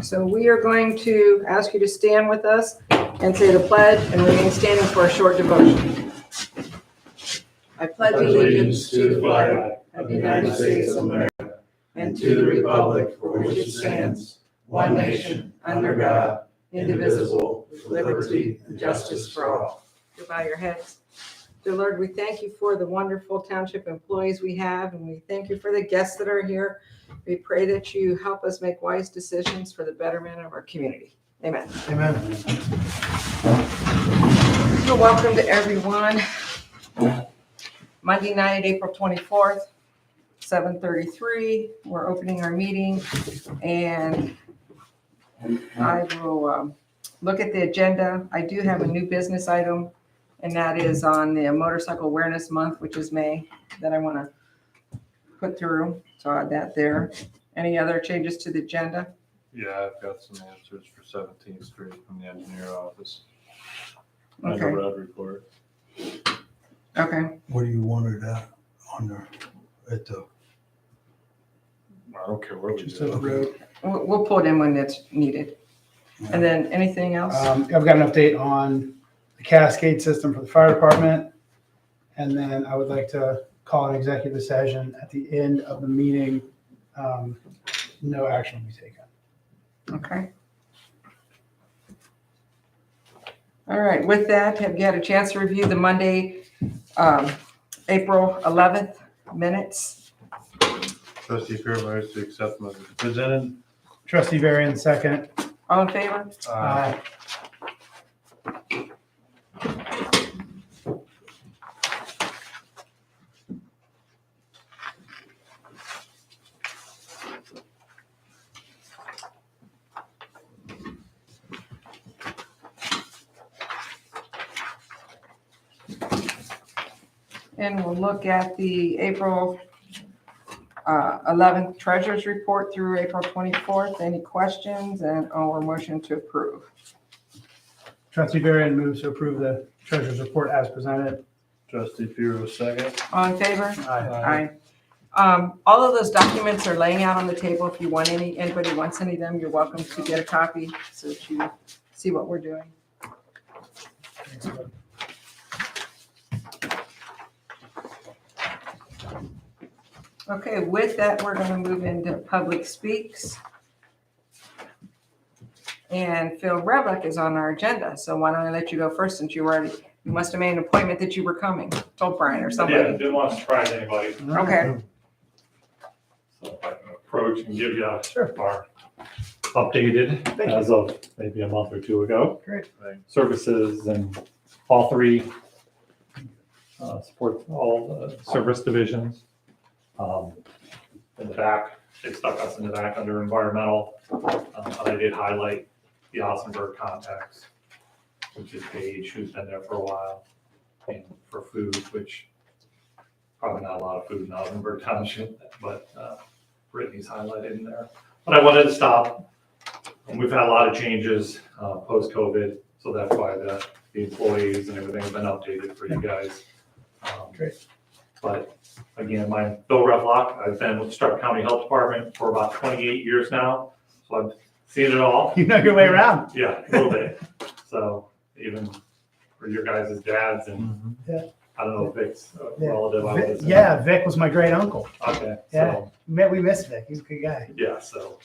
So we are going to ask you to stand with us and say the pledge and remain standing for a short devotion. I pledge allegiance to the flag of the United States of America and to the republic for which it stands, one nation, under God, indivisible, with liberty and justice for all. You bow your heads. Dear Lord, we thank you for the wonderful township employees we have, and we thank you for the guests that are here. We pray that you help us make wise decisions for the betterment of our community. Amen. Amen. So welcome to everyone. Monday night, April 24th, 7:33. We're opening our meeting, and I will look at the agenda. I do have a new business item, and that is on the Motorcycle Awareness Month, which is May, that I want to put through. So I'll add that there. Any other changes to the agenda? Yeah, I've got some answers for 17th Street from the engineer office. Okay. And a road report. Okay. What do you want it on there? At the, I don't care where we just do at the it. road? We'll pull it in when it's needed. And then anything else? I've got an update on the cascade system for the fire department. And then I would like to call an executive session at the end of the meeting. No action will be taken. Okay. All right, with that, have you had a chance to review the Monday, April 11th minutes? Trustee Fair moves to accept them as presented. Trustee Varian, second. All in favor? Aye. And we'll look at the April 11th treasurer's report through April 24th. Any questions or motion to approve? Trustee Varian moves to approve the treasurer's report as presented. Trustee Fear second. All in favor? Aye. Aye. All of those documents are laying out on the table. If you want anybody wants any of them, you're welcome to get a copy so that you see what we're doing. Okay, with that, we're going to move into public speaks. And Phil Revick is on our agenda, so why don't I let you go first since you must have made an appointment that you were coming. Told Brian or Yeah, somebody. didn't want to surprise anybody. Okay. So if I can approach and give you Sure. our updated Thank you. as of maybe a month or two ago. Great. Services and all three support all the service divisions. In the back, they stuck us in the back under environmental. But I did highlight the Osnaburg contacts, which is Paige, who's been there for a while, and for food, which probably not a lot of food in Osnaburg Township, but Brittany's highlighted in there. But I wanted to stop, and we've had a lot of changes post-COVID, so that's why the employees and everything have been updated for you guys. Great. But again, my Bill Revlock, I've been with Stark County Health Department for about 28 years now, so I've seen it all. You know your way around. Yeah, a little bit. So even for your guys' dads and Yeah. I don't know if Vic's a Yeah. relative. I was- Yeah, Vic was my great uncle. Okay. Yeah. So, We missed Vic. He's a good guy. yeah, so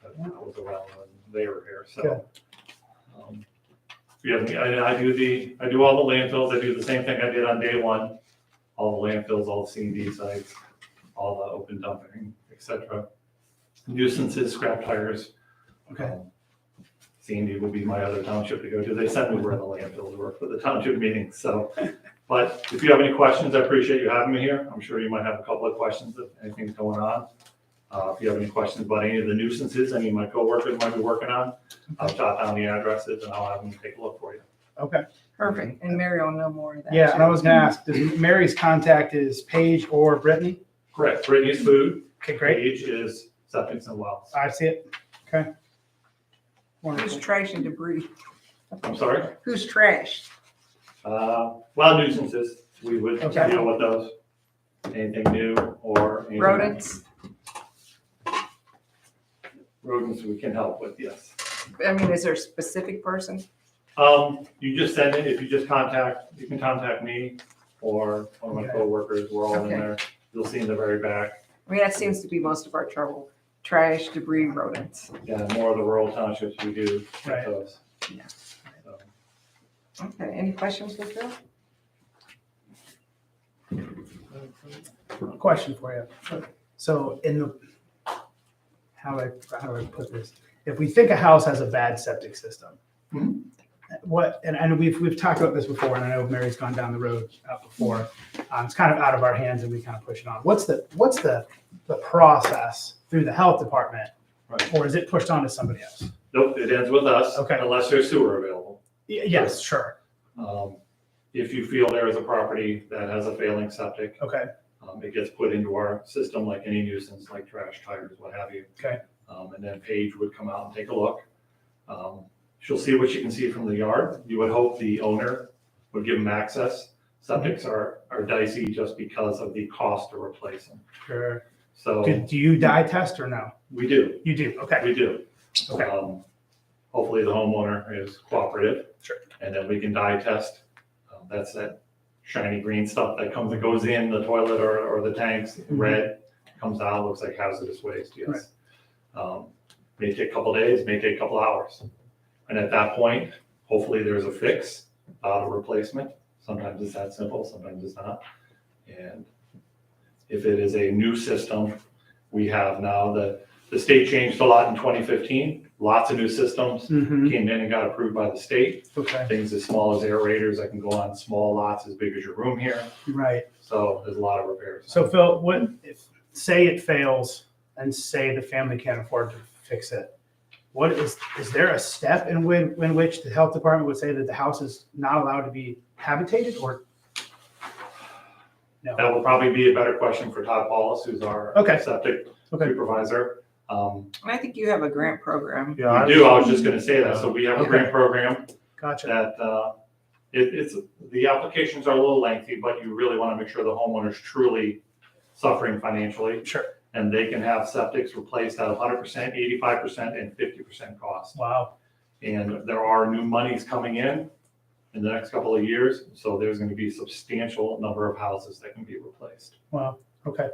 I was around when they were here, Good. so. Yeah, I do all the landfills. I do the same thing I did on day one. All the landfills, all the C&D sites, all the open dumping, et cetera. Nuisances, scrap tires. Okay. C&D would be my other township to go to. They send me where the landfills were for the township meetings, so. But if you have any questions, I appreciate you having me here. I'm sure you might have a couple of questions if anything's going on. If you have any questions about any of the nuisances any of my coworkers might be working on, I'll jot down the addresses and I'll have them take a look for you. Okay. Perfect. And Mary will know more of that. Yeah, and I too. was gonna ask, does Mary's contact is Paige or Brittany? Correct. Brittany's food. Okay, great. Paige is septic and wells. I see it. Okay. Who's Wonderful. trash and debris? I'm sorry. Who's trash? Well, nuisances, we would Okay. deal with those. Anything new or anything. Rodents? rodents we can help with, yes. I mean, is there a specific person? You just send it, if you just you can contact me or one of my Okay. coworkers, we're all in Okay. there. You'll see in the very back. I mean, that seems to be most of our trouble, trash, debris, rodents. Yeah, more of the rural townships we do with Right. those. Yeah. So, Okay, any questions for Phil? A question for you. So in the, how do I put this? If we think a house has a bad septic system, what, and we've talked about this before, and I know Mary's gone down the road before. It's kind of out of our hands and we kind of push it on. What's the process through the health department? Right. Or is it pushed on to somebody else? Nope, it ends with us. Okay. Unless there's sewer available. Yes, sure. If you feel there is a property that has a failing septic, Okay, it gets put into our system like any nuisance, like trash, tires, what have you. okay, And then Paige would come out and take a look. She'll see what she can see from the yard. You would hope the owner would give them access. Septics are dicey just because of the cost to replace them. sure. So Do you dye test or no? we do, You do, okay, we do. okay, Hopefully the homeowner is cooperative. Sure. And then we can dye test. That's that shiny green stuff that comes and goes in the toilet or the tanks, red, comes out, looks like hazardous waste, yes. May take a couple days, may take a couple hours. And at that point, hopefully there's a fix, a replacement. Sometimes it's that simple, sometimes it's not. And if it is a new system, we have now the state changed a lot in 2015. Lots of new systems Mhm. came in and got approved by the state. Okay, Things as small as aerators that can go on small lots as big as your room here. right. So there's a lot of repairs. So Phil, what if, say it fails and say the family can't afford to fix it? What is there a step in which the health department would say that the house is not allowed to be habitated or? No, That will probably be a better question for Todd Paulus, who's our Okay. septic Okay. supervisor. And I think you have a grant program. Yeah, I We do, I was just gonna say that. So we have a Okay. grant program gotcha. that, it's, the applications are a little lengthy, but you really wanna make sure the homeowner's truly suffering financially. Sure. And they can have septics replaced at 100%, 85%, and 50% cost. Wow, And there are new monies coming in the next couple of years, so there's gonna be substantial number of houses that can be replaced. wow, okay.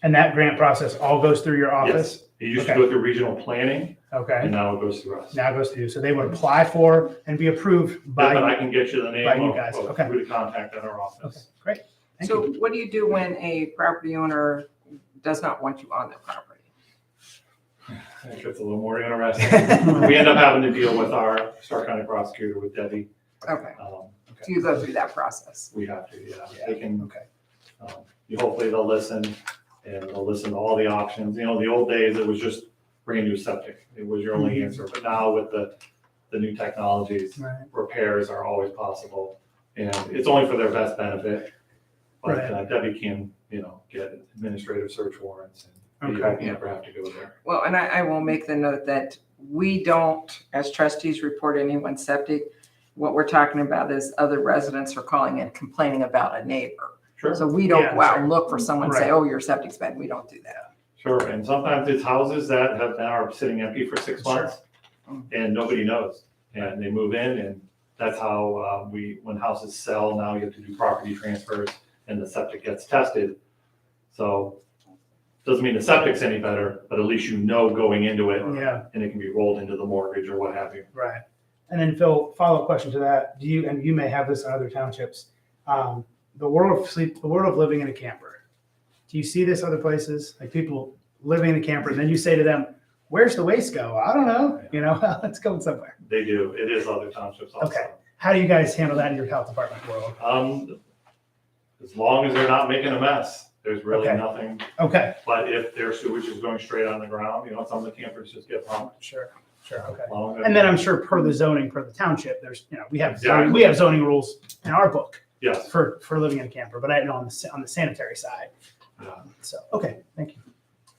And that grant process all goes through your office? Yes, it used to Okay. go through regional planning, Okay, and now it goes through us. now it goes to you. So they would apply for and be approved But I by, can get you the by you name guys, of okay. who to contact at our okay, office. great. Thank So you. what do you do when a property owner does not want you on their property? It gets a little more interesting. We end up having to deal with our Stark County prosecutor, with Debbie. Okay, Um, so you go through that process. We have to, yeah. They can, Okay, hopefully they'll listen, and they'll listen to all the options. You know, the old days, it was just brand new septic. It was your only answer. But now with the new technologies, right. repairs are always possible. And it's only for their best benefit. But Right. Debbie can, get administrative search warrants, and you Okay. never have to go there. Well, and I will make the note that we don't, as trustees, report anyone septic. What we're talking about is other residents are calling and complaining about a neighbor. Sure, So we don't Yeah, go out sure. and look for someone and say, Right. oh, your septic's bad. We don't do that. sure. And sometimes it's houses that are sitting empty for 6 Sure. months, and nobody knows. And they move in, and that's how when houses sell, now you have to do property transfers, and the septic gets tested. So, doesn't mean the septic's any better, but at least you know going into it, Yeah, and it can be rolled into the mortgage or what have you. right. And then Phil, follow-up question to that. Do you, and you may have this in other townships, the world of living in a camper. Do you see this other places? Like people living in a camper, and then you say to them, where's the waste go? I don't know, it's going somewhere. They do, it is other townships also. Okay. How do you guys handle that in your health department world? As long as they're not making a mess, there's really Okay. nothing. Okay, But if their sewage is going straight on the ground, some of the campers just get pumped. sure, okay. As long as- And then I'm sure per the zoning, per the township, there's, we have, Exactly. we have zoning rules in our book Yes. for living in a camper, but I know on the sanitary side. Yeah. So, okay, thank you.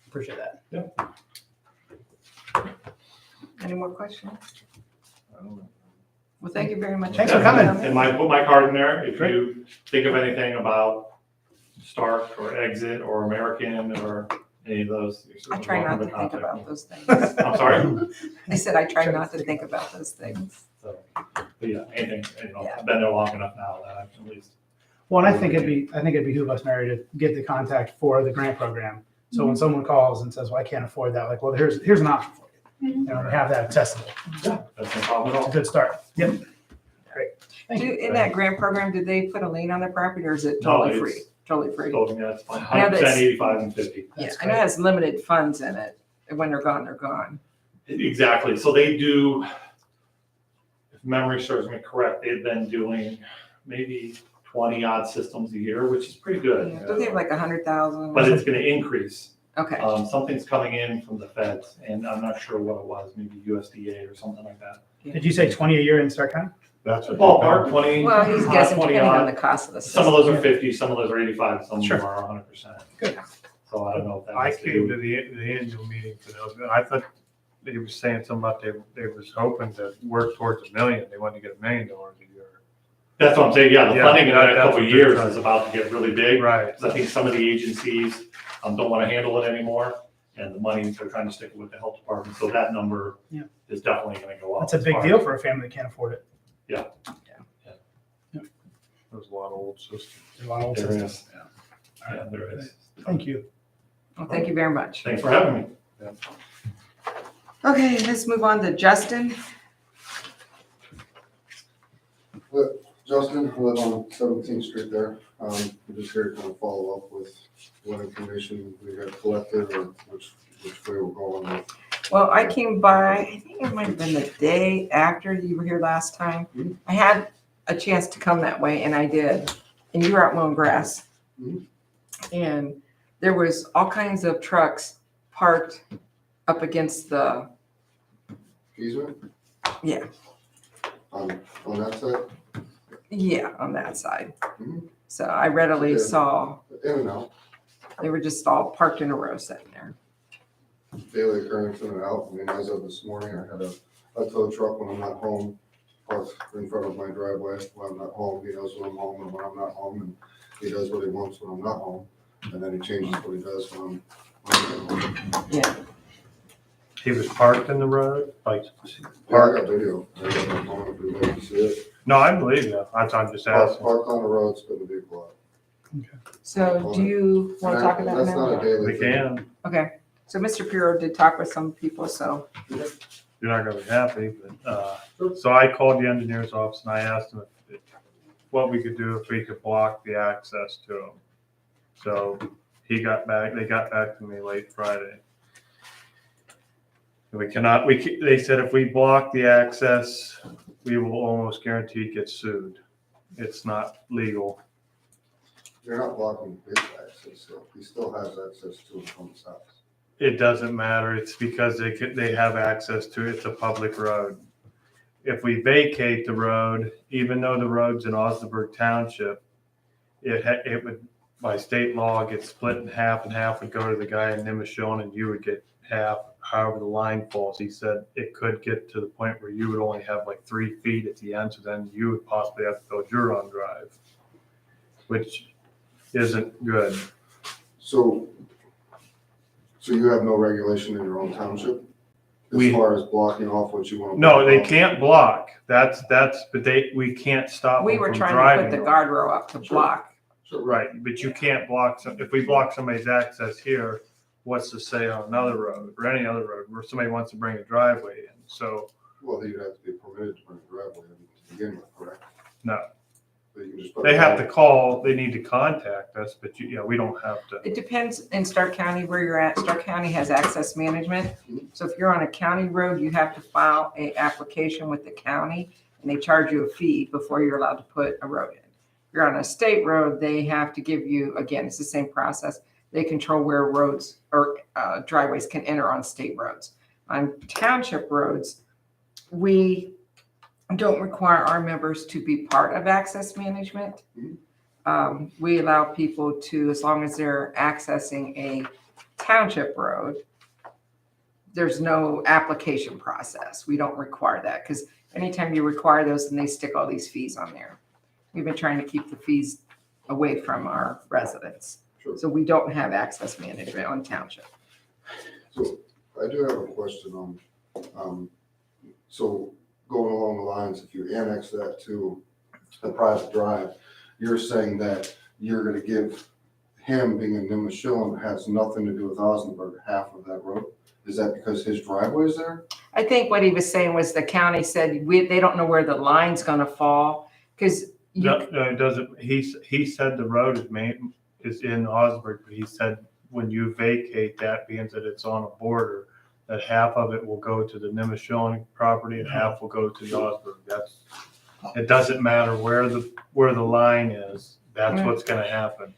Appreciate that. Any more questions? Well, thank you very much. Thanks for coming. And put my card in there, if Great. you think of anything about Stark or Exit or American or any of those. you're I certainly try not welcome to think contact about me. those things. I'm sorry? I said I try not to think about those things. So, but yeah, anything, Yeah. I've been there long enough now that I can at least. Well, and I think it'd behoove us, Mary, to get the contact for the grant program. So when someone calls and says, well, I can't afford that, like, well, here's an option for you. You know, we have that accessible. Yeah, that's no problem at It's a all. good start. Yep. In that grant program, did they put a lien on the property or is it No, totally it's- free? Totally free? Told me that's fine. I know 100%, that's- 85 and 50. Yeah, That's I know it has limited funds in it. And when they're gone, they're gone. Exactly. So they do, if memory serves me correct, they've been doing maybe 20 odd systems a year, which is pretty good. Don't they have like 100,000? But it's going to increase. Okay, Something's coming in from the feds, and I'm not sure what it was, maybe USDA or something like that. Did you say 20 a year in Stark County? That's what. Ballpark, 20. well, he's guessing 20 depending on odd. the cost of the Some system. of those are 50, some of those are 85, some of Sure. them are 100%. Good. So I don't know if that I has to came do. to the annual meeting for those, and I thought he was saying something about they was hoping to work towards $1 million. They wanted to get $1 million a year. That's what I'm saying, yeah, the Yeah, funding in the next that's couple of what they're years trying is to- about to get really big. Right. Because I think some of the agencies don't want to handle it anymore, and the money, they're trying to stick it with the health department, so that number Yeah. is definitely going to go up. That's a as big far deal as- for a family that can't afford it. There's a lot of old systems. There's a lot of old There systems. is. Yeah, there is. Thank you. Well, thank you very much. Thanks for having me. Okay, let's move on to Justin. Justin, I live on 17th Street there. I'm just here to kind of follow up with what information we got collected or which way we're going with. Well, I came by, I think it might have been the day after you were here last time. I had a chance to come that way and I did. And you were out mowing grass. Mhm. And there was all kinds of trucks parked up against the, Easement? Yeah. On that side? yeah, on that side. Mhm. So I readily Yeah. saw, In and out, they were just all parked in a row sitting there. daily occurrence in and out. I mean, as of this morning, I had a tow truck when I'm not home, parked in front of my driveway when I'm not home. He knows when I'm home and when I'm not home, and he does what he wants when I'm not home. And then he changes what he does when I'm home. He was parked in the road, like, Yeah, I parked. got video. I got my phone if you'd like to see it. No, I believe you. I'm just asking. Parked on the road, spin the vehicle out. So do you want to talk about That's not a that? daily We thing. can. Okay, so Mr. Piro did talk with some people, so, You're not gonna be happy, but, so I called the engineer's office and I asked him what we could do if we could block the access to him. So they got back to me late Friday. They said if we block the access, we will almost guarantee get sued. It's not legal. You're not blocking his access, so he still has access to and from his house. It doesn't matter. It's because they have access to it. It's a public road. If we vacate the road, even though the road's in Osnaburg Township, it would, by state law, get split in half, and half would go to the guy in Nimishon, and you would get half, however the line falls. He said it could get to the point where you would only have like 3 feet at the end, so then you would possibly have to build your own drive, which isn't good. So you have no regulation in your own township? As We- far as blocking off what you want to? No, they can't block. But we can't stop we them were from trying to driving. put the guardrail up to Sure. block. Right, but you can't block, if we block somebody's access here, what's to say on another road or any other road where somebody wants to bring a driveway in? So, Well, you'd have to be permitted to bring a driveway in to begin with, correct? no, But you can just put they a have to driveway- call, they need to contact us, but we don't have to. It depends in Stark County where you're at. Stark County has access management. So if you're on a county road, you have to file a application with the county and they charge you a fee before you're allowed to put a road in. If you're on a state road, they have to give you, again, it's the same process. They control where roads or driveways can enter on state roads. On township roads, we don't require our members to be part of access management. We allow people to, as long as they're accessing a township road, there's no application process. We don't require that because anytime you require those, then they stick all these fees on there. We've been trying to keep the fees away from our residents. Sure. So we don't have access management on township. So I do have a question on, so going along the lines, if you annex that to a private drive, you're saying that you're gonna give him, being in Nimashillen, has nothing to do with Osnaburg, half of that road? Is that because his driveway is there? I think what he was saying was the county said they don't know where the line's gonna fall, because No, it doesn't, he said the road is in Osnaburg, but he said when you vacate that, being that it's on a border, that half of it will go to the Nimashillen property and half will go to the Osnaburg. It doesn't matter where the line is, that's what's gonna happen.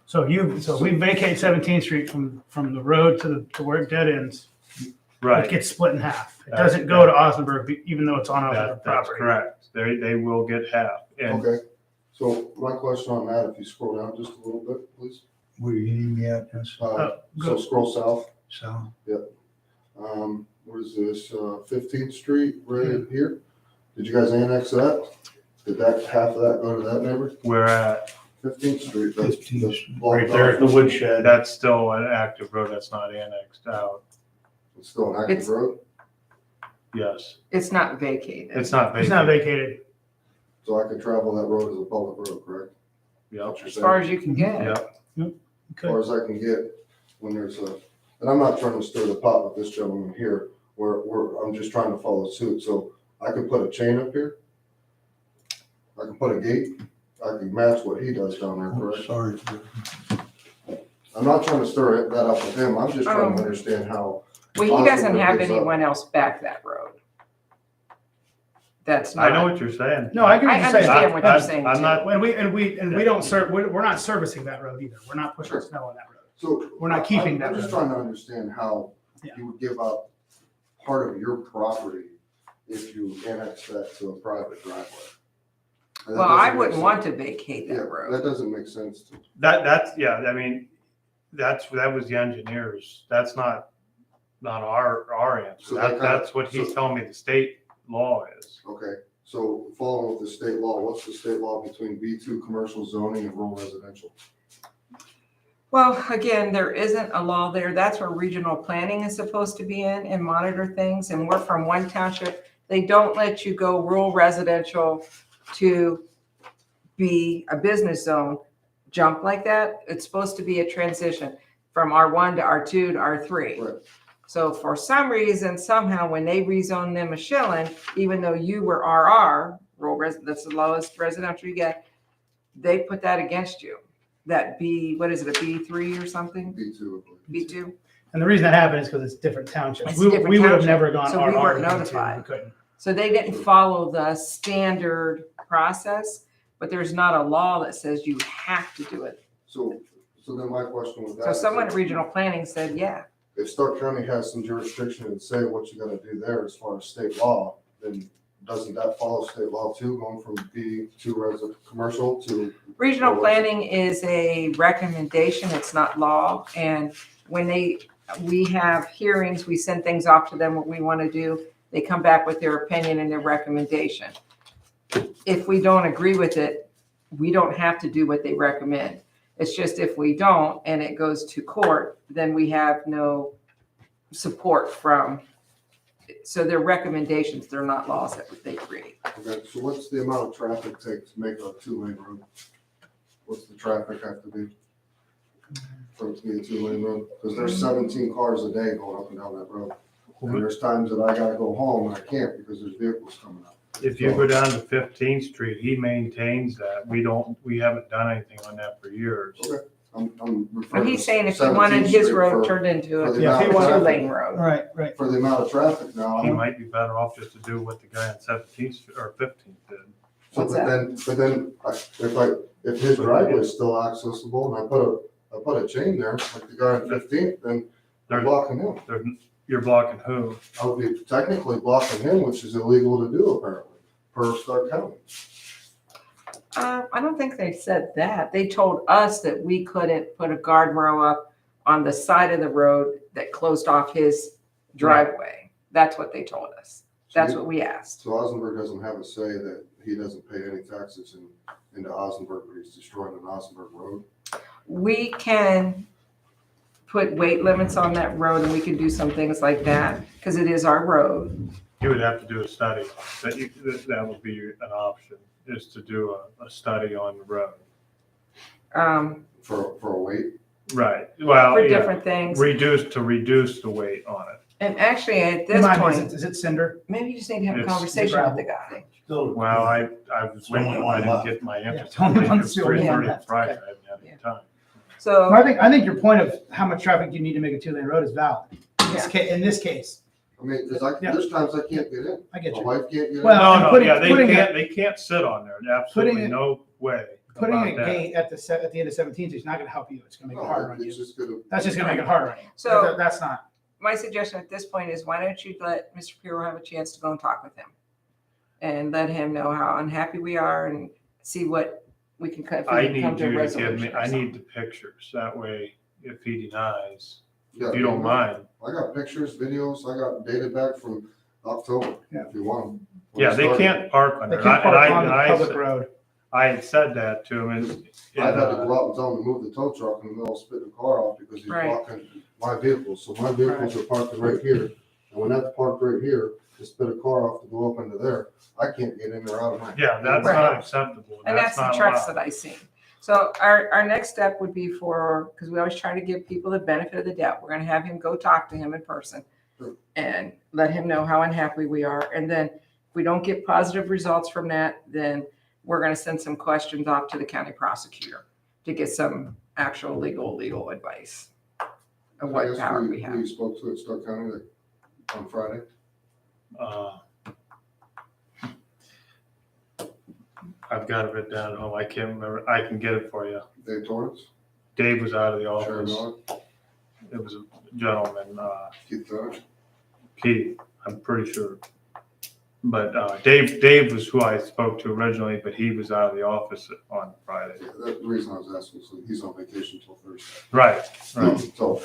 So we vacate 17th Street from the road to where it dead ends. It Right, gets split in half. It doesn't go to Osnaburg, even though it's on Osnaburg that's property. correct. They will get half. And Okay, so my question on that, if you scroll down just a little bit, please. Where you need me at, this, So Go. scroll south, so, what is this, 15th Street right here? Did you guys annex that? Did that, half of that go to that neighbor? we're at, 15th Street, that's 15th Street. blocked Right there at off. the woodshed. that's still an active road, that's not annexed out. It's still an active It's- road, Yes, it's not vacated. it's not It's not vacant. vacated. so I could travel that road as a public road, correct? Yep, What you're As far as you can get. yep. As far as I can get, when there's a, and I'm not trying to stir the pot with this gentleman here, I'm just trying to follow suit, so I could put a chain up here. I can put a gate, I can match what he does down there, oh, correct? sorry. I'm not trying to stir that up with him, I'm just trying to Um, understand how, Well, he doesn't have Osnaburg is up. anyone else back that road. That's I know not, what you're saying. No, I get what I you're saying. understand what you're saying I'm too. not- And we don't serve, we're not servicing that road either. We're not pushing snow on that road. so. We're not keeping that I'm just road. trying to understand how Yeah. you would give up part of your property if you annex that to a private driveway. And that well, I doesn't make wouldn't sense. want to vacate Yeah, that road. that doesn't make sense to me. That's, yeah, I mean, that was the engineers. That's not our answer. So that That's what he's telling me the state law is. Okay, so following with the state law, what's the state law between B2 commercial zoning and rural residential? Well, again, there isn't a law there. That's where regional planning is supposed to be in and monitor things. And we're from one township. They don't let you go rural residential to be a business zone jump like that. It's supposed to be a transition from R1 to R2 to R3. Right. So for some reason, somehow, when they rezoned Nimashillen, even though you were RR, that's the lowest residential you get, they put that against you. That what is it, a B3 or something? B2, I believe. B2? And the reason that happened is because it's different townships. It's We different would have township, never gone so we RR weren't to B2. notified. We couldn't. So they didn't follow the standard process, but there's not a law that says you have to do it. So then my question with that. So is someone that at regional planning said, yeah. If Stark County has some jurisdiction and say what you gotta do there as far as state law, then doesn't that follow state law too, going from B2 commercial to? Regional planning is a recommendation, it's not law. And when we have hearings, we send things off to them, what we want to do. They come back with their opinion and their recommendation. If we don't agree with it, we don't have to do what they recommend. It's just if we don't and it goes to court, then we have no support from, so they're recommendations, they're not laws that they create. Okay, so what's the amount of traffic take to make a 2-lane road? What's the traffic have to be for it to be a 2-lane road? Because there's 17 cars a day going up and down that road. And there's times that I gotta go home and I can't because there's vehicles coming up. If you go down to 15th Street, he maintains that. We haven't done anything on that for years. Okay. I'm But referring to he's saying if you wanted 17th his Street road for- turned into for the a Yeah, if he wanted- two-lane road. Right. For the amount of traffic now. He might be better off just to do what the guy on 17th Street or 15th did. So, What's but then, if his driveway is still accessible and I put a chain there, like the guy on 15th, then they're There's- blocking him. You're blocking who? I would be technically blocking him, which is illegal to do apparently, per Stark County. I don't think they said that. They told us that we couldn't put a guardrail up on the side of the road that closed off his driveway. That's what they told us. That's what we asked. So Osnaburg doesn't have a say that he doesn't pay any taxes into Osnaburg, but he's destroying an Osnaburg road. we can put weight limits on that road and we can do some things like that, because it is our road. You would have to do a study. That would be an option, is to do a study on the road. For a weight. Right, well, For yeah, different things. reduce the weight on it. And actually, at this Remind me, point, is it cinder? maybe you just need to have a It's- conversation with the guy. Still, Well, I was waiting, only I one didn't left. get my interest. it's only one It's still one 3:30 left. Friday, Okay. I haven't had any time. So, I think your point of how much traffic you need to make a 2-lane road is valid. In this case, I mean, cause Yeah. there's times I can't get in. I get My you. wife can't get in. Well, No, putting- yeah, putting they can't sit on there, absolutely Putting it- no way Putting about a that. gate at the end of 17th is not gonna help you. It's gonna make it harder No, on you. it's just gonna. That's just gonna make it harder on you. So- That's not. my suggestion at this point is, why don't you let Mr. Puro have a chance to go and talk with him? And let him know how unhappy we are and see what we can cut. I need you to give me, I need the pictures, that way if he denies, Yeah, if you don't mind. I got pictures, videos, I got dated back from October, Yeah. if you want them. Yeah, they can't park on They there. can't park on the And public road. I had said that to him and. I've had to go out and tell him to move the tow truck in the middle of spitting the car off because he's Right. blocking my vehicles. So my vehicles are parked right here. And when that's parked right here, to spit a car off to go up into there, I can't get in or out of mine. Yeah, that's Right. not acceptable. And that's the not trucks allowed. that I see. So our next step would be because we always try to give people the benefit of the doubt. We're gonna have him go talk to him in person Sure. and let him know how unhappy we are. And then if we don't get positive results from that, then we're gonna send some questions off to the county prosecutor to get some actual legal advice of I what guess power we we have. spoke to it Stark County on Friday. I've got it written down at home. I can't remember. I can get it for you. Dave Torrance, Dave was out of the Sharon office. Miller, It was a gentleman, Keith Turner. Keith, I'm pretty sure. But Dave was who I spoke to originally, but he was out of the office on Friday. Yeah, that's the reason I was asking, so he's on vacation till Thursday. Right. So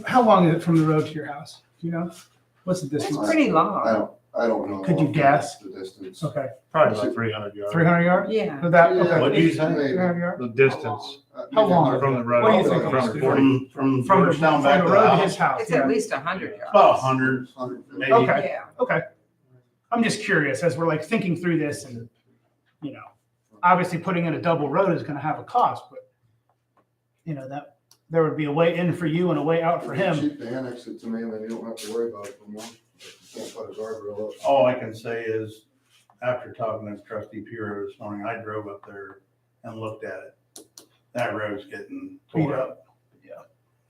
How long is it from the road to your house? Do you know? What's the It's distance? pretty long. I don't know. Could you guess? The distance. Okay, Probably like 300 yards. 300 yards? Yeah. So that, Yeah, okay. What do you say? maybe. 300 yards? The distance How long? from the road. What do you think? From 40. From From the Georgetown back to the road to house? his house. It's yeah. at least 100 yards. About 100, 150. maybe. Okay. Yeah. Okay. I'm just curious, as we're like thinking through this and, obviously putting in a double road is gonna have a cost, but, that there would be a way in for you and a way out for him. Cheap to annex it to me, and then you don't have to worry about it no more. You can't put a guardrail up. All I can say is, after talking to Trustee Puro this morning, I drove up there and looked at it. That road's getting Beat tore up. up.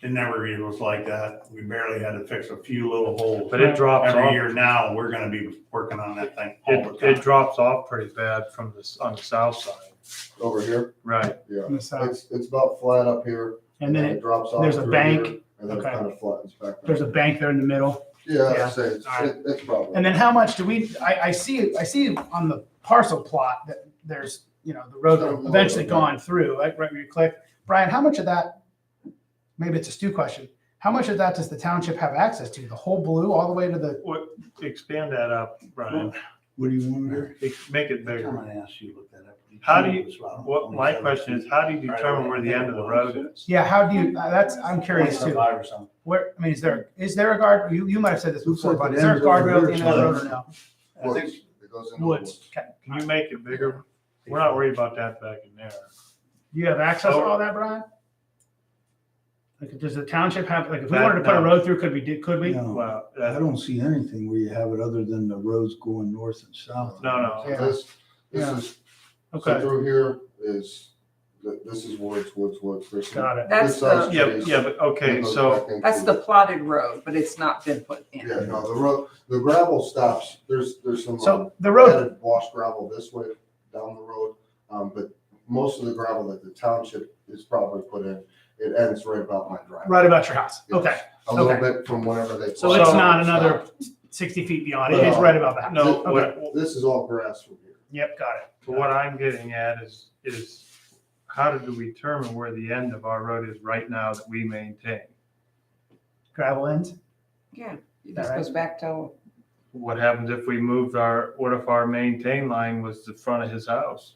It never even was like that. We barely had to fix a few little holes. But it drops Every off. year now, we're gonna be working on that thing all the It time. drops off pretty bad from on the south side. Over here, Right. yeah. On the south. It's about flat up here. And then it drops off. there's a through bank. here, and then it Okay. kind of flattens back. there's a bank there in the middle. Yeah, Yeah. I'd say it's, All right. it's probably. And then how much do I see on the parcel plot that there's, the road that eventually gone through, right where you click. Brian, how much of that, maybe it's a Stu question, how much of that does the township have access to? The whole blue all the way to the, Expand that up, Brian. What do you want to do? Make it I'm bigger. gonna ask you to look that up. How do you, my question is, how do you determine where the end of the road is? yeah, how do you, I'm curious too. Or something. Where, is there a guard, you might have said this Looks before, like but it is there a ends over guardrail at the there, end of that so- road or no? I think Woods. It goes into the Woods. Okay. Can you make it bigger? We're not worried about that back in there. Do you have access to all that, Brian? Like, does the township have, like, if we That- wanted to put a no. road through, could we? No, Well, I don't see anything where you have it other than the roads going north and south. No. Yeah. This Yeah. is, so Okay, through here is, this is woods. There's some got it. That's good sized the, trees Yeah, but okay, that goes so back into- that's the plotted road, but it's not been put in. Yeah, no, the road, the gravel stops, there's some. So the road, added wash gravel this way down the road, but most of the gravel that the township is probably put in, it ends right about my driveway. right about your house, Yes. okay. A little okay. bit from whenever they. So plow it's it, not stop. another 60 feet beyond, it is right about that. no, Okay. This is all grass from here. Yep, got it. what I'm getting at is how do we determine where the end of our road is right now that we maintain? Gravel ends? Yeah, it That just right? goes back to, What happens if we moved what if our maintain line was the front of his house?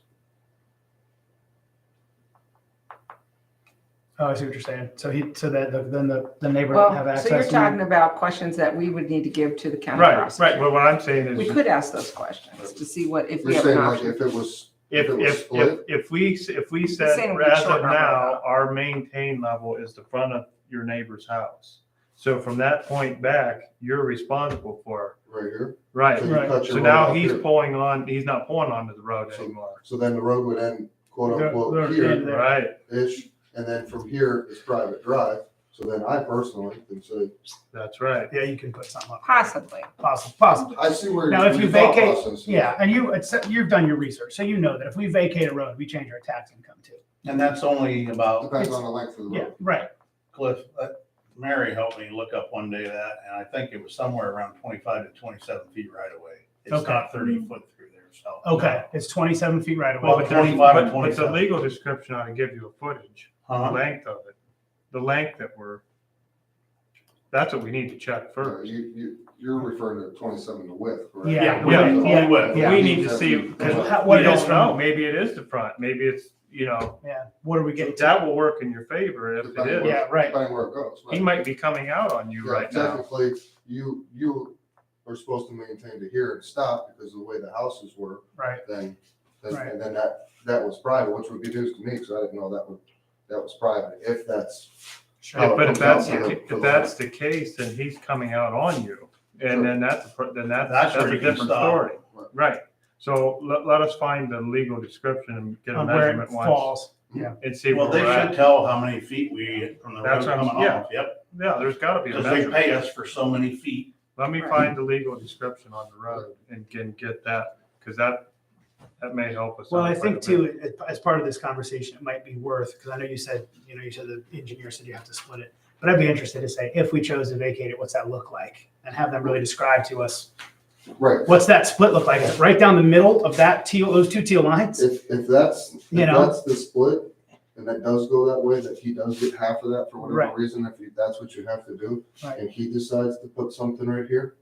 Oh, I see what you're saying. So then the neighbor Well, would have access. so you're to- talking about questions that we would need to give to the county Right, prosecutor. right. Well, what I'm saying We is, could ask those questions to see what, if we You're have an saying like option. if it was if split? if we saying said, it'd be as short of run now, right our maintain level is the front of your neighbor's house. So from that point back, you're responsible for Right here? right. So you Right. cut your So road now off he's here. pulling on. He's not pulling onto the road So- anymore. So then the road would end quote They're unquote in here-ish, there. Right. and then from here is private drive. So then I personally can say, That's right. Yeah, you can put something up. Possibly. Possibly. I see where Now, if your you thought vacate, process is. yeah, and you've done your research, so you know that if we vacate a road, we change our tax income too. And that's only about, Depends on the length of the Yeah, road. right. Cliff, Mary helped me look up one day that, and I think it was somewhere around 25 to 27 feet right away. It's Okay. not 30 foot through there, so. Okay, it's 27 feet right away. Well, But, 25 and but the 27. legal description ought to give you a footage, the Uh-huh. length of it, the length that we're. That's what we need to check Yeah, first. you're referring to 27 to width, correct? Yeah, Yeah, yeah, width. yeah. We need to see, because What we it is don't from- know, maybe it is the front, maybe it's, Yeah, what are we getting? to? that will work in your favor if it Depending is. where- Yeah, right. Depending where it goes. He right. might be coming out on you Yeah, right now. Technically, you are supposed to maintain to here and stop because of the way the houses were, Right. then, Right. and then that was private, which would be news to me, because I didn't know that was private, if that's. Sure. Yeah, but if comes that's, out for the the- ca- for if the- that's the case, then he's coming out on you. And Sure. then that's That's where a you can different stop. story. Right. Right. So let us find the legal description and get a On where it measurement once falls. Yeah. and see where Well, they we're should at. tell how many feet we, from the road That's what I'm- coming yeah. off, yep. Yeah, there's gotta be a Because they measurement. pay us for so many feet. Let me Right. find the legal description on the road and can get that, because that may help us. Well, out I quite a think bit. too, as part of this conversation, it might be worth, because I know you said the engineer said you have to split it. But I'd be interested to say, if we chose to vacate it, what's that look like? And have them really describe to us, Right, what's that split look like? Is it right down the middle of those two teal lines? if that's the split, and that does go that way, that he does get half of that for Right. whatever reason, that's what you have to do, Right. and he decides to put something right here,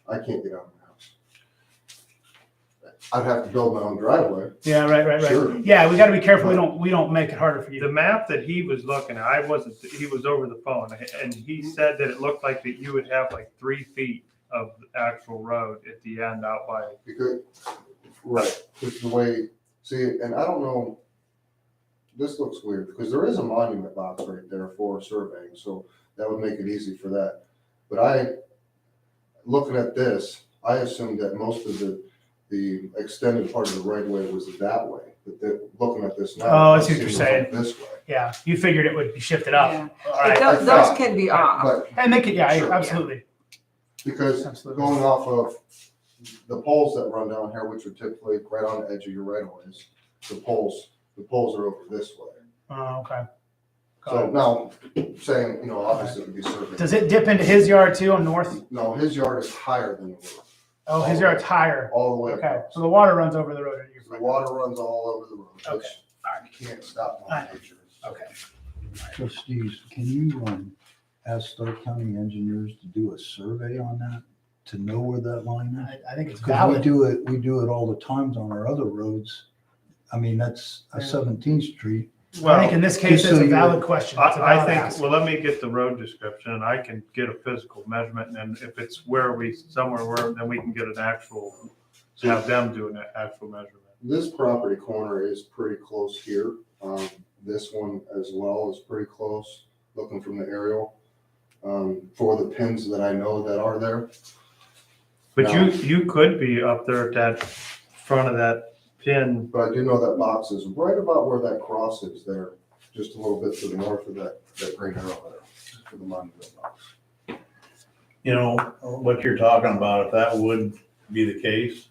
I can't get out of my house. I'd have to build my own driveway. Yeah, right. Sure. Yeah, we gotta be careful, we don't make it harder for The you. map that he was looking at, he was over the phone, and he said that it looked like that you would have like 3 feet of actual road at the end out by, Because, right, just the way, see, and I don't know, this looks weird, because there is a monument box right there for surveying, so that would make it easy for that. But looking at this, I assumed that most of the extended part of the right of way was that way, but looking at this now. Oh, I it see what you're seems saying. like This way. Yeah, you figured it would be shifted up. Yeah. All But right. those thought- can be off. But And they could, yeah, Sure. absolutely. because Absolutely. going off of the poles that run down here, which are typically right on the edge of your right of ways, the poles are over this way. Oh, okay. Got So it. now, saying, obviously it would be surveyed. Does it dip into his yard too on north? No, his yard is higher than the road, Oh, his yard's higher. all the way Okay, across. so the water runs over the road into your The front. water runs all over the road, Okay. which you can't stop on nature. Okay. Trustees, can you, ask Stark County engineers to do a survey on that, to know where that line is? I think it's Because valid. we do it all the times on our other roads. I mean, that's a Yeah. 17th Street. I think in this case, just it's so a you- valid question. It's a I valid think, ask. well, let me get the road description and I can get a physical measurement. And then if it's somewhere where, then we can get an actual, have them do an actual measurement. This property corner is pretty close here. This one as well is pretty close, looking from the aerial, for the pins that I know that are there. But No. you could be up there at that front of that pin. But I do know that box is right about where that cross is there, just a little bit to the north of that green arrow there, for the monument box. What you're talking about, if that would be the case,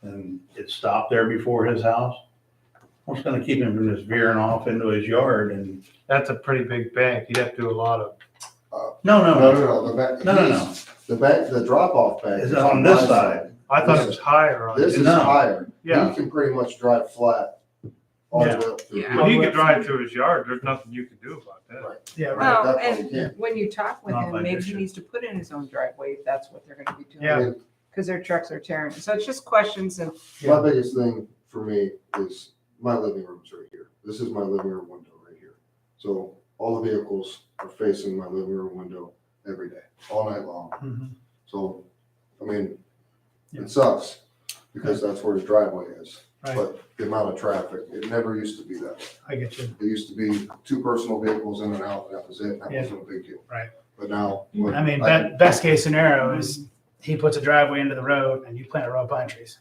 and it stopped there before his house, what's gonna keep him from just veering off into his yard and? That's a pretty big bank. You'd have to do a lot of, No, the back. No. The back, the drop-off bank. Is on this my side. I thought it was higher on This it. is No. higher. Yeah. You can pretty much drive flat all the Yeah. way up through. Yeah. Well, he could drive to his yard. There's nothing you can do about that. Right. Yeah, right. Well, That probably and when you talk with Not him, like maybe this he shit. needs to put in his own driveway if that's what they're gonna be doing. Yeah. Because their trucks are tearing. So it's just questions and, My biggest thing for me is my living room's right here. This is my living room window right here. So all the vehicles are facing my living room window every day, all night long. Mhm. So, I mean, Yeah. it sucks because that's where his driveway is. Right. But the amount of traffic, it never used to be that way. I get you. It used to be 2 personal vehicles in and out, and that was it. That Yeah. wasn't a big deal. Right. But now. I mean, best case scenario is he puts a driveway into the road and you plant a row of pine trees.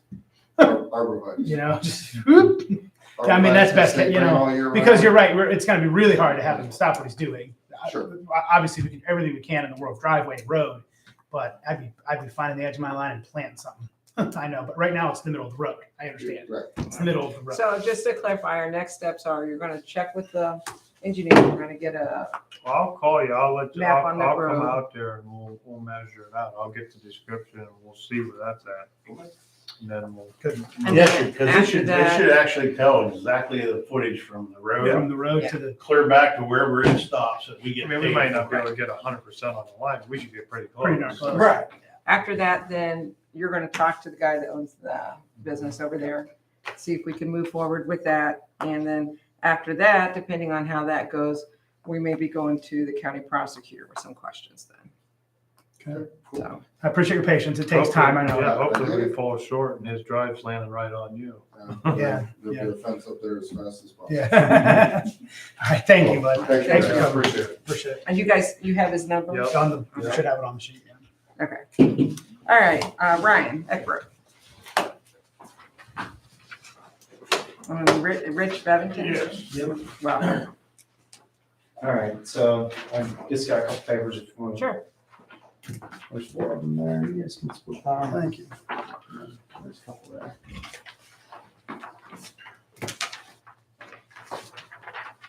Arborvitae. You know, just whoop. I mean, that's best, Stay you green know, all year because round. you're right. It's going to be really hard to have him stop what he's doing. Sure. Obviously, we can everything we can in the world, driveway, and road. But I'd be finding the edge of my line and planting something. I know, but right now it's the middle of the road. I understand. Right. It's the middle of the road. So just to clarify, our next steps are you're gonna check with the engineer, we're gonna get a, I'll call you, I'll let you, Map I'll on that come road. out there and we'll measure it out. I'll get the description and we'll see where that's at. And then we'll. and Yes, then because after it that, should actually tell exactly the footage from the road, From the road Yeah. to the, clear back to wherever it stops, and we I get. mean, we paid. might not be able to get 100% on the line, we should get pretty close. pretty darn close. Right. After that, then you're gonna talk to the guy that owns the business over there, see if we can move forward with that. And then after that, depending on how that goes, we may be going to the county prosecutor with some questions then. Okay. So, I appreciate your patience. It takes time, I know. Yeah, hopefully we fall short and his drive's landing right on you. Yeah, There'll be a fence up there as fast as possible. Yeah. All right, thank you, bud. Thank you. Thanks for I covering. appreciate it. Appreciate it. and you guys, you have his number? Yep. We should have it on the sheet. Yeah. Okay. All right, Ryan Eckbrook. Rich Bevington? Yep. Well, All right, so I just got a couple papers if you want. sure. There's 4 of them there. You guys can split that. Thank you. There's a couple there.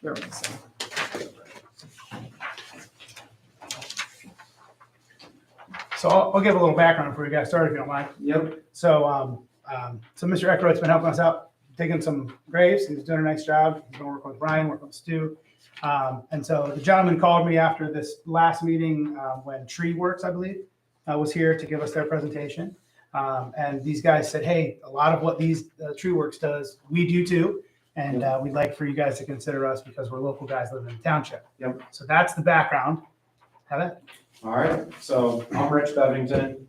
There we go. So I'll give a little background before you guys start, if you don't mind. Yep. So, so Mr. Eckroat's been helping us out, digging some graves. He's doing a nice job. He's been working with Brian, working with Stu. And so the gentleman called me after this last meeting, when Tree Works, I believe, was here to give us their presentation. And these guys said, hey, a lot of what these Tree Works does, we do too. And we'd like for you guys to consider us because we're local guys living in the township. Yep. So that's the background. Have it? All right, so I'm Rich Bevington,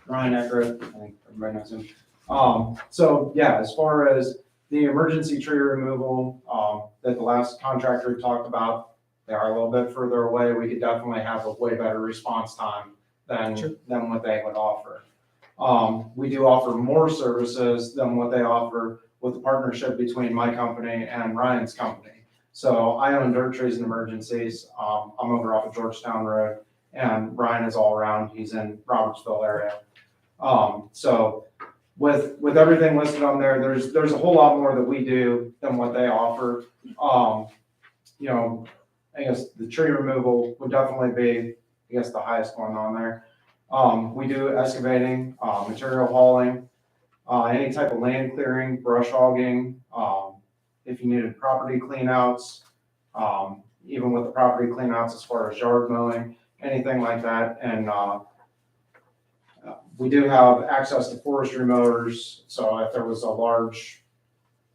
Ryan Eckert, I think everybody knows him. So yeah, as far as the emergency tree removal, that the last contractor talked about, they are a little bit further away. We could definitely have a way better response time than what they would offer. We do offer more services than what they offer with the partnership between my company and Ryan's company. So I own Dirt Trees and Emergencies. I'm over off of Georgetown Road, and Ryan is all around. He's in Robertsville area. So with everything listed on there, there's a whole lot more that we do than what they offer. You know, I guess the tree removal would definitely be, I guess, the highest one on there. We do excavating, material hauling, any type of land clearing, brush hogging, if you needed property cleanouts, even with the property cleanouts as far as yard mowing, anything like that. And we do have access to forestry mowers, so if there was a large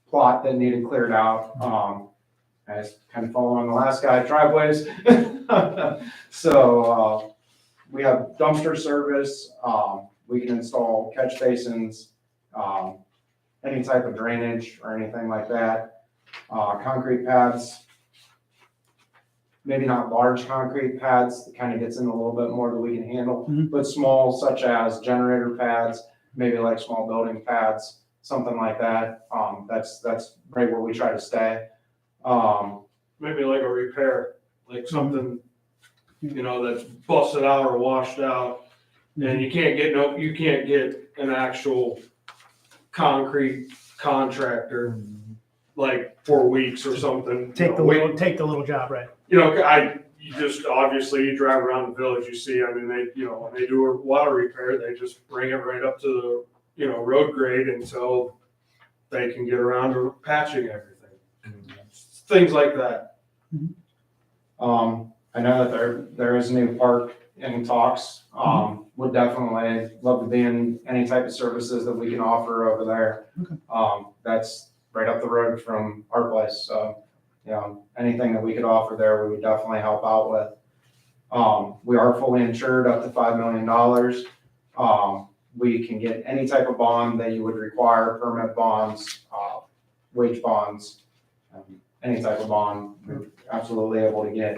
plot that needed cleared out, I just kind of follow on the last guy, driveways. So we have dumpster service, we can install catch basins, any type of drainage or anything like that. Concrete pads, maybe not large concrete pads, it kind of gets in a little bit more that we can handle, Mhm. but small, such as generator pads, maybe like small building pads, something like that. That's right where we try to stay. Maybe like a repair, like something, you know, that's busted out or washed out. And you can't get an actual concrete contractor like for weeks or something. Take the little job, right? You know, you just, obviously you drive around the village, you see, I mean, they, you know, when they do a water repair, they just bring it right up to the, you know, road grade until they can get around to patching everything. Things like that. I know that there is a new park in talks. Would definitely love to be in any type of services that we can offer over there. Okay. That's right up the road from our place, so anything that we could offer there, we would definitely help out with. We are fully insured up to $5 million. We can get any type of bond that you would require, permit bonds, wage bonds, any type of bond, we're absolutely able to get.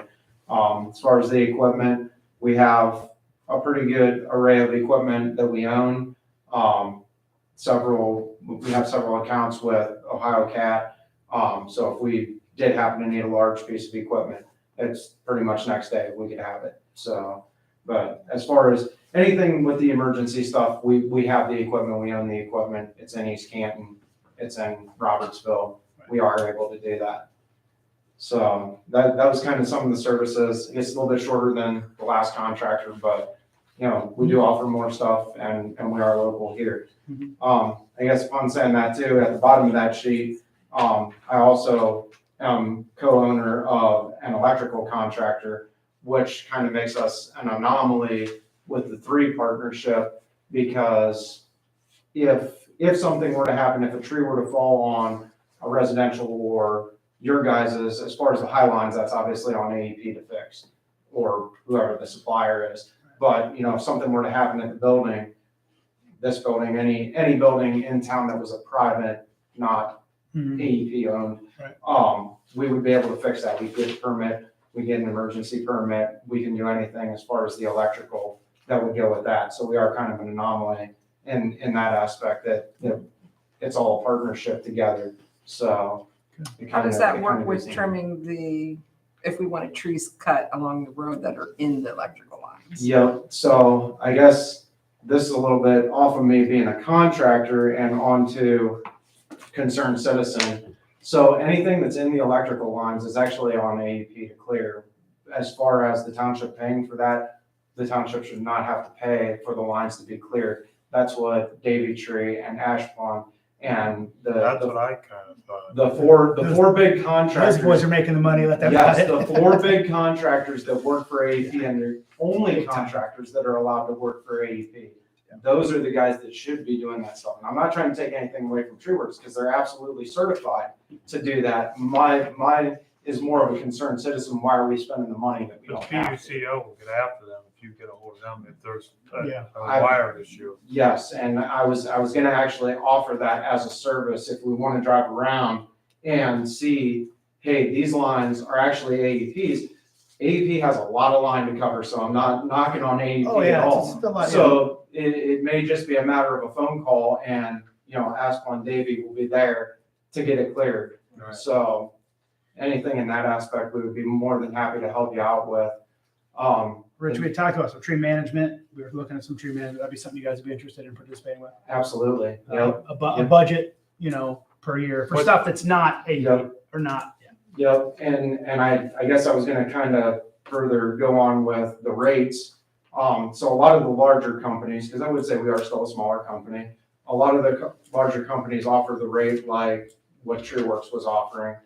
As far as the equipment, we have a pretty good array of equipment that we own. We have several accounts with Ohio Cat. So if we did happen to need a large piece of equipment, it's pretty much next day we could have it. So, but as far as anything with the emergency stuff, we have the equipment, we own the equipment. It's in East Canton, it's in Robertsville. We are able to do that. So that was kind of some of the services. It's a little bit shorter than the last contractor, but we do offer more stuff and we are local here. I guess upon saying that too, at the bottom of that sheet, I also am co-owner of an electrical contractor, which kind of makes us an anomaly with the 3 partnership, because if something were to happen, if a tree were to fall on a residential or your guys's, as far as the high lines, that's obviously on AEP to fix, or whoever the supplier is. But, if something were to happen at the building, this building, any building in town that was a private, not AEP owned, we would be able to fix that. We get a permit, we get an emergency permit, we can do anything as far as the electrical that would go with that. So we are kind of an anomaly in that aspect, that it's all a partnership together. So How does that work with trimming if we wanted trees cut along the road that are in the electrical lines? Yep. So I guess this is a little bit off of me being a contractor and onto concerned citizen. So anything that's in the electrical lines is actually on AEP to clear. As far as the township paying for that, the township should not have to pay for the lines to be cleared. That's what Davy Tree and Ash Pond and That's what I kind of thought. the four big contractors. Those boys are making the money, let them Yes, cut it. the 4 big contractors that work for AEP, and they're only contractors that are allowed to work for AEP. Those are the guys that should be doing that stuff. And I'm not trying to take anything away from TreeWorks, because they're absolutely certified to do that. Mine is more of a concerned citizen. Why are we spending the money that we The don't have to? PUCO will get after them if you get a hold of them, if there's a I- wire issue. Yes, and I was gonna actually offer that as a service if we want to drive around and see, hey, these lines are actually AEPs. AEP has a lot of line to cover, so I'm not knocking on AEP Oh, at yeah, all. it's a lot. So it may just be a matter of a phone call, and, Asplund Davy will be there to get it cleared. Right. So anything in that aspect, we would be more than happy to help you out with. Rich, we had talked about some tree management. We were looking at some tree management. That'd be something you guys would be interested in participating with. Absolutely, yep. A budget, per year for stuff that's not Yep. or not. Yep, and I guess I was gonna kind of further go on with the rates. So a lot of the larger companies, because I would say we are still a smaller company, a lot of the larger companies offer the rate like what TreeWorks was offering.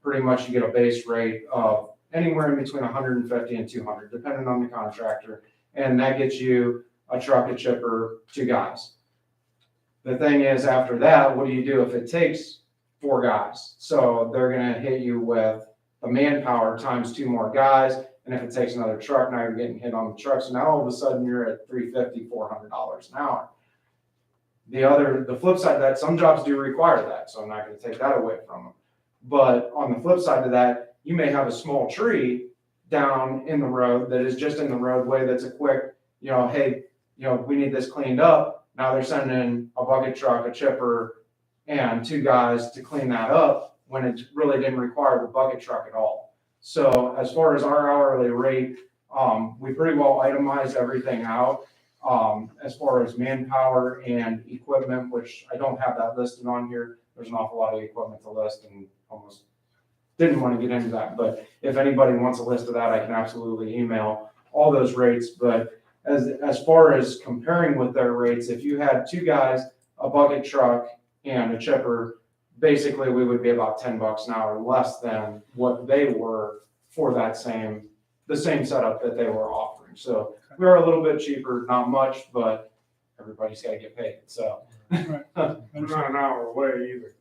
Pretty much you get a base rate of anywhere in between 150 and 200, depending on the contractor. And that gets you a truck, a chipper, 2 guys. The thing is, after that, what do you do if it takes 4 guys? So they're gonna hit you with the manpower times 2 more guys. And if it takes another truck, now you're getting hit on the truck. So now all of a sudden you're at $350, $400 an hour. The flip side of that, some jobs do require that, so I'm not gonna take that away from them. But on the flip side of that, you may have a small tree down in the road that is just in the roadway that's a quick, hey, we need this cleaned up. Now they're sending a bucket truck, a chipper, and 2 guys to clean that up when it really didn't require the bucket truck at all. So as far as our hourly rate, we pretty well itemized everything out. As far as manpower and equipment, which I don't have that listed on here, there's an awful lot of equipment to list and almost didn't want to get into that. But if anybody wants a list of that, I can absolutely email all those rates. But as far as comparing with their rates, if you had 2 guys, a bucket truck, and a chipper, basically we would be about $10 an hour less than what they were for the same setup that they were offering. So we are a little bit cheaper, not much, but everybody's got to get paid. So We're not an hour away either.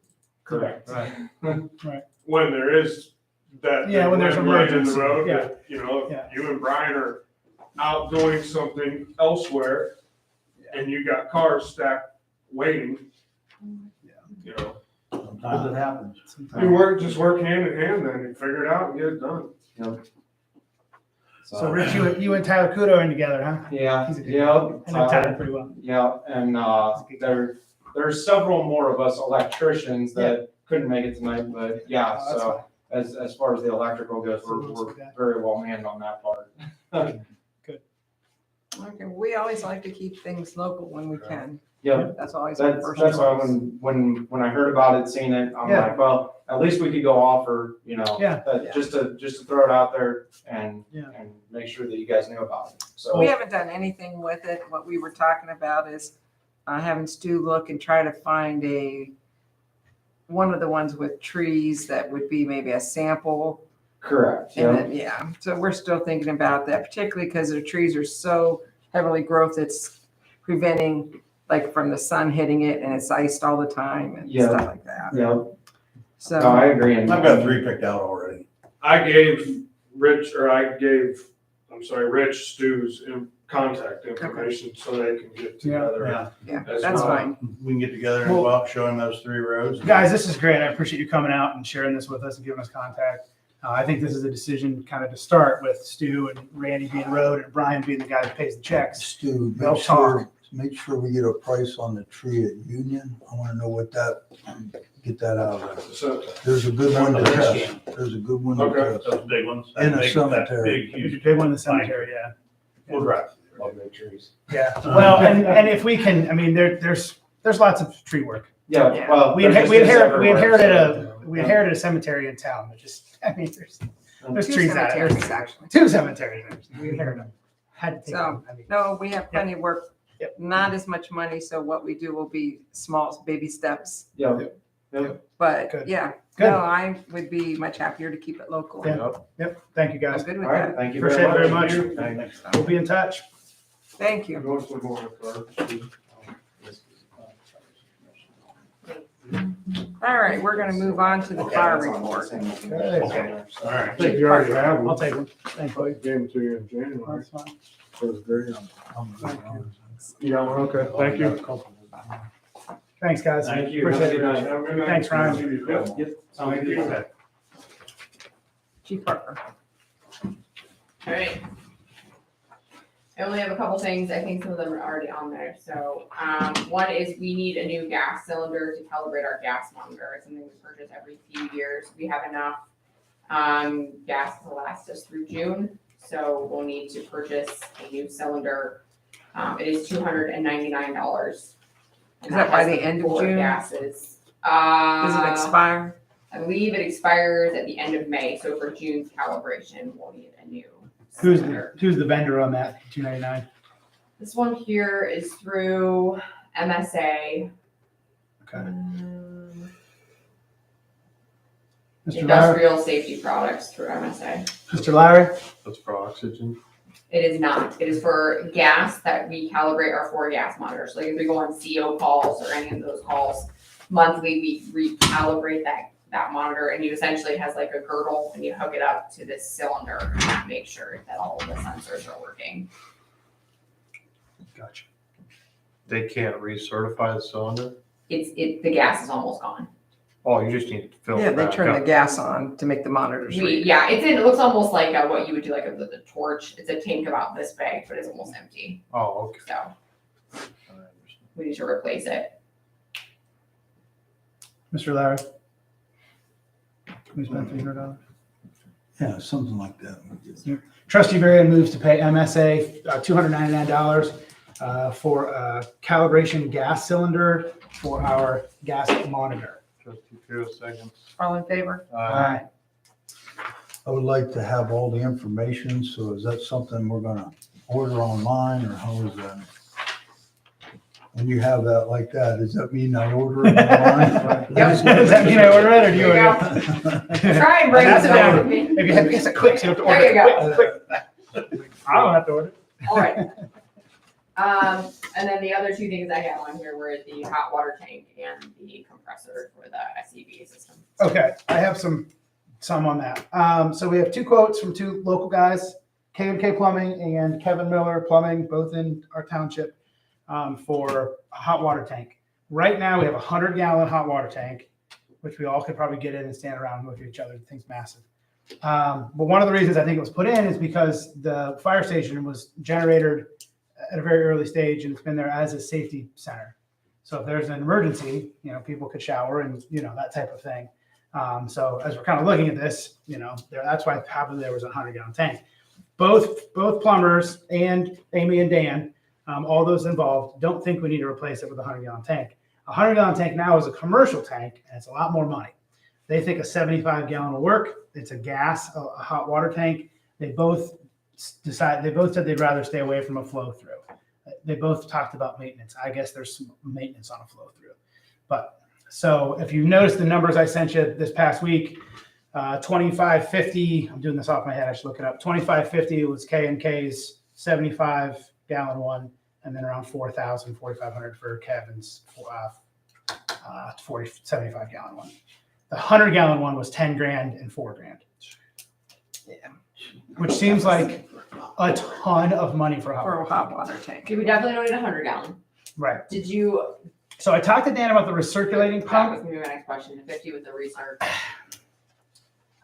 correct. Right. when there is that. Yeah, when there's big line in emergency, the road, yeah. that, you know, Yeah. if you and Brian are out doing something elsewhere and you got cars stacked waiting, you know, Sometimes it happens. just work hand in hand then and figure it out and get it done. So Rich, you and Tyler Kudo are in together, huh? Yeah, He's a good yeah. I know Tyler pretty well. Yeah, and there's several more of us electricians that couldn't make it tonight, but yeah, Oh, that's so as far as the electrical goes, So we're we'll see that. very well manned on that part. Okay, we always like to keep things local when we can. Yeah, That's always our that's first why choice. when I heard about it, seen it, I'm Yeah. like, well, at least we could go offer, you know, Yeah. Yeah. just to throw it out there and Yeah. and make sure that you guys knew about it. So We haven't done anything with it. What we were talking about is having Stu look and try to find one of the ones with trees that would be maybe a sample. correct. And Yeah. then, yeah, so we're still thinking about that, particularly because the trees are so heavily growth, it's preventing like from the sun hitting it and it's iced all the time and Yeah. stuff like that. Yeah. No, So, I agree. And I've got 3 picked out already. I gave Rich Stu's contact information so they can get together. Yeah. yeah, That's that's fine. fine. We can get together and go out, show him those 3 roads. Guys, this is great. I appreciate you coming out and sharing this with us and giving us contact. I think this is a decision kind of to start with Stu and Randy being road and Brian being the guy that pays the checks. Stu, They'll make sure we get a price on the tree at Union. I want to know what get that out of there. So, There's a good one to test. There's a good one to Okay. test. Those big ones. In a that big- cemetery. That big, It's a huge. big one in the cemetery, yeah. We'll drive. love big trees. Yeah, well, and if we can, I mean, there's lots of tree work. Yeah, Yeah. well. We there's just inherited everywhere, a cemetery in town, but just, I mean, there's Two trees out there. cemeteries, actually. 2 cemeteries, we inherited them. Had to take So, them. I mean, No, we have plenty of work, Yep. not as much money, so what we do will be small, baby steps. Yeah. But Good. yeah, Good. no, I would be much happier to keep it local. Yeah. Yep, thank you I'm guys. good All with right, that. thank you Appreciate it very much. Thanks. We'll be in touch. Thank you. Go to the morning car. All right, we're gonna move on to the fire report. All right. I think you already have I'll one. take one. Thank you. Gave it to you in January. That's fine. It was great. Thank you. You got one? Okay, thank you. Thanks, guys. Thank you. Have a Appreciate good it. night. Have a good night. Thanks, Ryan. Yep. Sounds good. Chief Parker. All right. I only have a couple things. I think some of them are already on there. So, one is we need a new gas cylinder to calibrate our gas monitor. It's something we purchase every few years. We have enough gas to last us through June, so we'll need to purchase a new cylinder. It is $299. Is that by the end of June? Gases. Does it expire? I believe it expires at the end of May. So for June's calibration, we'll need a new Who's cylinder. the vendor on that, 299? This one here is through MSA. Okay. Mr. Larry? Industrial Safety Products through MSA. Mr. Larry? That's for oxygen. It is not. It is for gas that we calibrate our 4 gas monitors. Like if we go on CO calls or any of those calls, monthly we recalibrate that monitor, and you essentially has like a girdle and you hook it up to this cylinder and that makes sure that all of the sensors are working. Gotcha. They can't recertify the cylinder? The gas is almost gone. Oh, you just need to fill Yeah, it they back turn the up. gas on to make the monitors read. It looks almost like what you would do like with a torch. It's a tank about this big, but it's almost empty. Oh, okay. So we need to replace it. Mr. Larry? We spent $300. Yeah, something like that. Trustee Varian moves to pay MSA $299 for a calibration gas cylinder for our gas monitor. Trustee Pugh, seconds. All in favor? Aye. I would like to have all the information, so is that something we're gonna order online, or how is that? When you have that like that, does that mean I order it online? Does that mean I order it, or do you There you order it? Try and bring it That's to down. with me. If you have, it's a quick, so you have to order There you it quick. I don't have to order it. All right. And then the other two things I had on here were the hot water tank and the compressor for the SCBA system. Okay, I have some on that. So we have two quotes from two local guys, K&K Plumbing and Kevin Miller Plumbing, both in our township, for a hot water tank. Right now, we have a 100-gallon hot water tank, which we all could probably get in and stand around and look at each other. The thing's massive. But one of the reasons I think it was put in is because the fire station was generated at a very early stage, and it's been there as a safety center. So if there's an emergency, people could shower and, that type of thing. So as we're kind of looking at this, that's why probably there was a 100-gallon tank. Both plumbers and Amy and Dan, all those involved, don't think we need to replace it with a 100-gallon tank. A 100-gallon tank now is a commercial tank, and it's a lot more money. They think a 75-gallon will work. It's a gas, a hot water tank. They both said they'd rather stay away from a flow through. They both talked about maintenance. I guess there's some maintenance on a flow through. But so if you notice the numbers I sent you this past week, 2550, I'm doing this off my head, I should look it up. 2550 was K&K's 75-gallon one, and then around 4,500 for Kevin's 75-gallon one. The 100-gallon one was 10 grand and 4 grand. Yeah. Which seems like a ton of money for For a hot water tank. Okay, we definitely don't need a 100-gallon. Right. Did you? So I talked to Dan about the recirculating That pump. was gonna be my next question. The 50 with the research.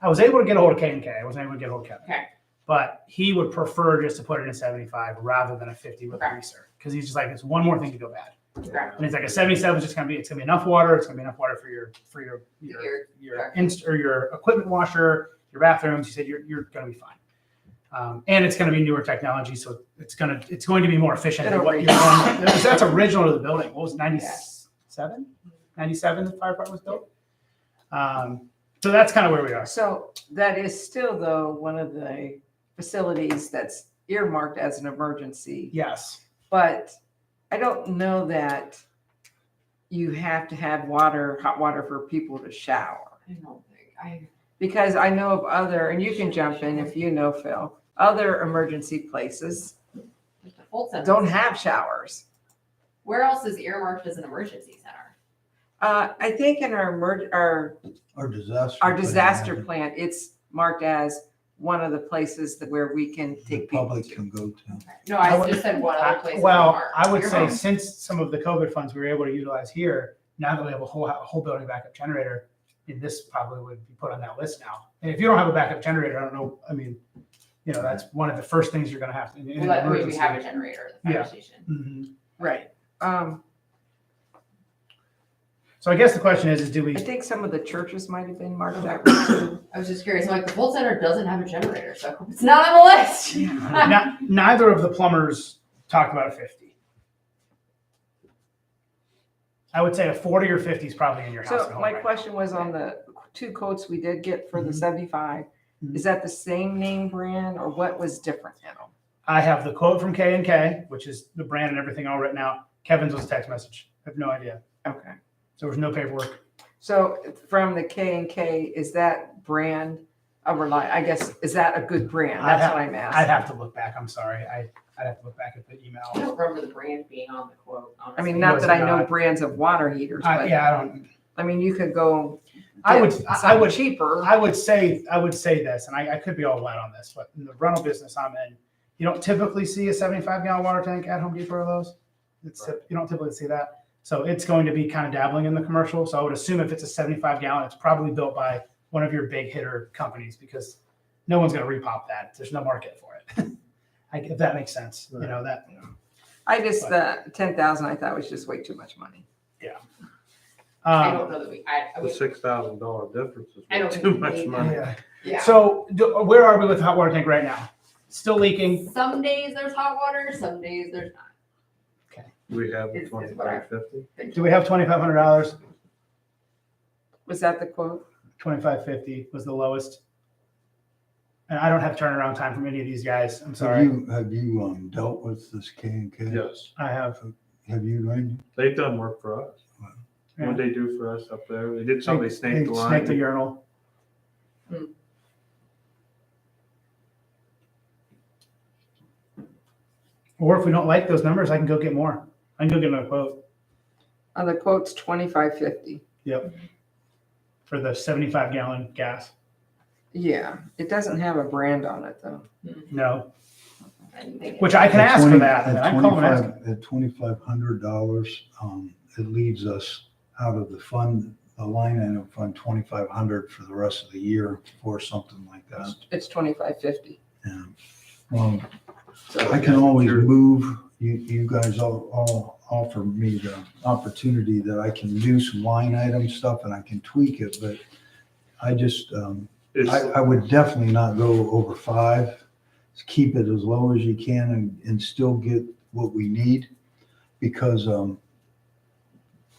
I was able to get a hold of K&K. I wasn't able to get a hold of Kevin. Okay. But he would prefer just to put it in 75 rather than a 50 with the Okay. research. Because he's just like, it's one more thing to go bad. Okay. And he's like, a 77 is just gonna be enough water. It's gonna be enough water for your your equipment washer, your bathrooms. He said you're gonna be fine. And it's gonna be newer technology, so it's going to be more efficient than what you're on. That's original to the building. What was it, 97? 97 the fire department was built. So that's kind of where we are. So that is still, though, one of the facilities that's earmarked as an emergency. Yes. But I don't know that you have to have hot water for people to shower. I don't think Because I know of other, and you can jump in if you know, Phil, other emergency places the Fulton Center. don't have showers. Where else is earmarked as an emergency center? I think in our disaster plan, it's marked as one of the places where we can The take people public to. can go to. No, I just said what other places. Well, are I would say earmarked. since some of the COVID funds we were able to utilize here, now that we have a whole building backup generator, this probably would be put on that list now. And if you don't have a backup generator, I don't know. I mean, that's one of the first things you're going to have to. In Well, that way we emergency. have a generator at the fire Yeah. station. Mhm. Right. So I guess the question is do we? I think some of the churches might have been marked that way too. I was just curious. Like the Fulton Center doesn't have a generator, so it's not on the list. Neither of the plumbers talked about a 50. I would say a 40 or 50 is probably in your house. at So home my right question was on the two quotes we did get for the Mhm. 75. Mhm. Is that the same name brand or what was different in them? now. I have the quote from K&K, which is the brand and everything all written out. Kevin's was a text message. I have no idea. Okay. So there was no paperwork. So from the K&K, is that brand I guess, is that a good brand? I'd That's what I'm I'd asking. have to look back. I'm sorry. I'd have to look back at the I email. don't remember the brand being on the quote. I Honestly. mean, not that I know not. brands of water heaters, but Yeah, I don't. I mean, you could go. I would. get I something would. cheaper. I would say this, and I could be all wet on this, but in the rental business I'm in, you don't typically see a 75-gallon water tank at Home Depot or Lowe's. You don't typically see that. So it's going to be kind of dabbling in the commercial. So I would assume if it's a 75-gallon, it's probably built by one of your big hitter companies because no one's going to repop that. There's no market for it. If that makes sense. Right. I just, the 10,000 I thought was just way too much money. I don't know that we. I The would, $6,000 difference is I don't way think too we much need money. Yeah. yeah. So where are we with the hot water tank right now? Still leaking. Some days there's hot water, some days there's not. We have the It's what I- 2550. Do we have $2,500? Was that the quote? 2550 was the lowest. And I don't have turnaround time from any of these guys. I'm Have sorry. you dealt with this K&K? Yes, I have. Have you, Randy? they've done work for us. Yeah. What they do for us up there, they did somebody They snake the snaked the line. urinal. Or if we don't like those numbers, I can go get more. I can go get another quote The quote's $25.50. for the 75 gallon gas. Yeah, it doesn't have a brand on it though. No, I didn't think it- which I can At ask for 20 that. And at I can call them and ask. 25 At $2,500, it leaves us out of the fund, the line item fund, 2,500 for the rest of the year for something like that. It's $25.50. And, well, So I can always move, you guys all offer me the opportunity that I can do some line item stuff and I can tweak it, but I just, I would definitely not go over 5. Just keep it as low as you can and still get what we need, because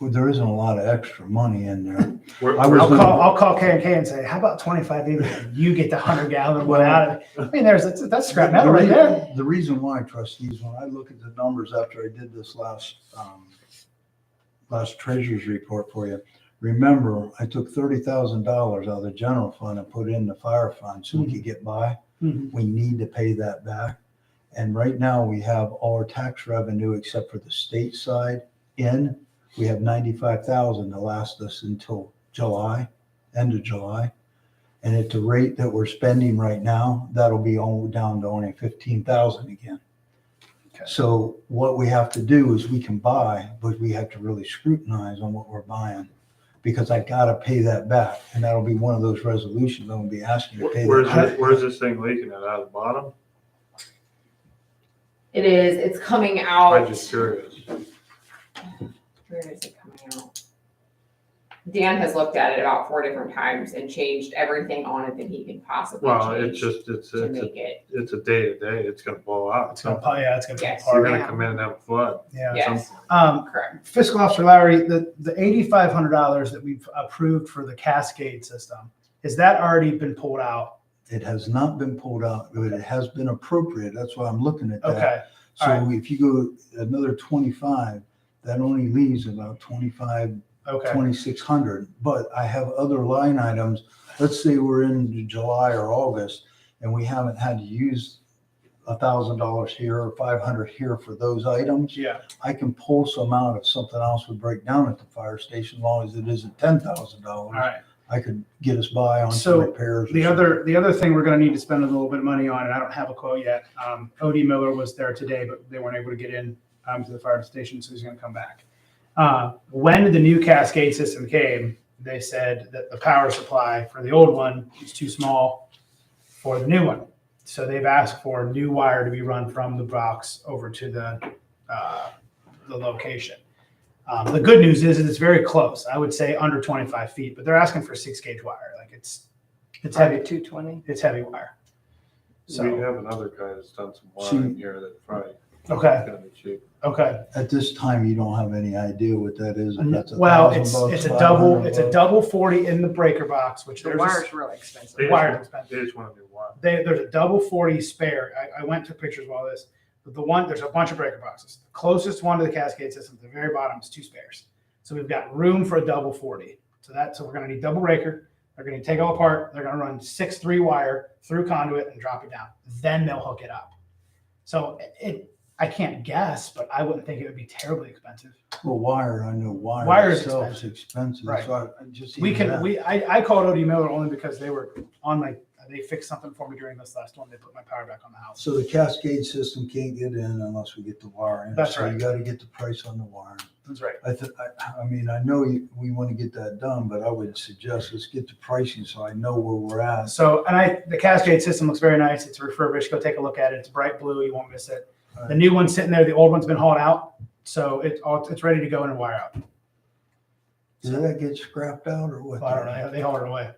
there isn't a lot of extra money in there. I was I'll call K&K and say, how about 25 even? You get the 100 gallon one out of it. I mean, that's scrap metal right there. The reason why, trustees, when I look at the numbers after I did this last treasurer's report for you, remember, I took $30,000 out of the general fund and put it in the fire fund so we could get by. Mhm. We need to pay that back. And right now we have all our tax revenue except for the state side in. We have 95,000 to last us until July, end of July. And at the rate that we're spending right now, that'll be all down to only 15,000 again. Okay. So what we have to do is we can buy, but we have to really scrutinize on what we're buying, because I gotta pay that back. And that'll be one of those resolutions I'm gonna be asking to pay that back. Where's this thing leaking at? Out of the bottom? It is, it's coming out. I'm just curious. Where is it coming out? Dan has looked at it about 4 different times and changed everything on it that he can possibly Well, change it's to make it. a day to day. It's gonna blow out. It's gonna be Yes. You're hard. gonna come in and have a flood. Yeah. Yes, correct. Fiscal Officer Lowry, the $8,500 that we've approved for the Cascade system, has that already been pulled out? It has not been pulled out, but it has been appropriated. That's why I'm looking at that. Okay, So if you go another 25, that only leaves about 2,600. But I have other line items. Let's say we're in July or August and we haven't had to use $1,000 here or 500 here for those items. yeah. I can pull some out if something else would break down at the fire station, as long as it isn't $10,000. All right. I could get us by on So, some repairs. or The something. other thing we're gonna need to spend a little bit of money on, and I don't have a quote yet. OD Miller was there today, but they weren't able to get in to the fire station, so he's gonna come back. When the new Cascade system came, they said that the power supply for the old one is too small for the new one. So they've asked for new wire to be run from the box over to the location. The good news is it's very close. I would say under 25 feet, but they're asking for 6-gauge wire. Like it's heavy. 220. It's heavy wire. We So, have another guy that's done some wiring here that probably okay, gonna be cheap. okay. At this time, you don't have any idea what that is. If that's Well, $1,000 it's a bucks, double, $500 it's a bucks. double 40 in the breaker box, which The there's wire's really expensive. the wire's expensive. They just want a new wire. There's a double 40 spare. I went to pictures of all this. But there's a bunch of breaker boxes. The closest one to the Cascade system, at the very bottom, is 2 spares. So we've got room for a double 40. So we're gonna need double breaker. They're gonna take it all apart. They're gonna run 6-3 wire through conduit and drop it down. Then they'll hook it up. So I can't guess, but I wouldn't think it would be terribly expensive. Well, wire, I know Wire wire is itself is expensive. Right. So I just. We even can, that. I called OD Miller only because they were on they fixed something for me during this last one. They put my power back on the house. So the Cascade system can't get in unless we get the wire in. That's So right. you gotta get the price on the wire. That's right. I mean, I know we want to get that done, but I would suggest let's get the pricing so I know where we're at. So, the Cascade system looks very nice. It's refurbished. Go take a look at it. It's bright blue. You won't miss it. The new one's sitting there. The old one's been hauled out. So it's ready to go in and wire out. Did that get scrapped out or what? I don't know. They hauled it away.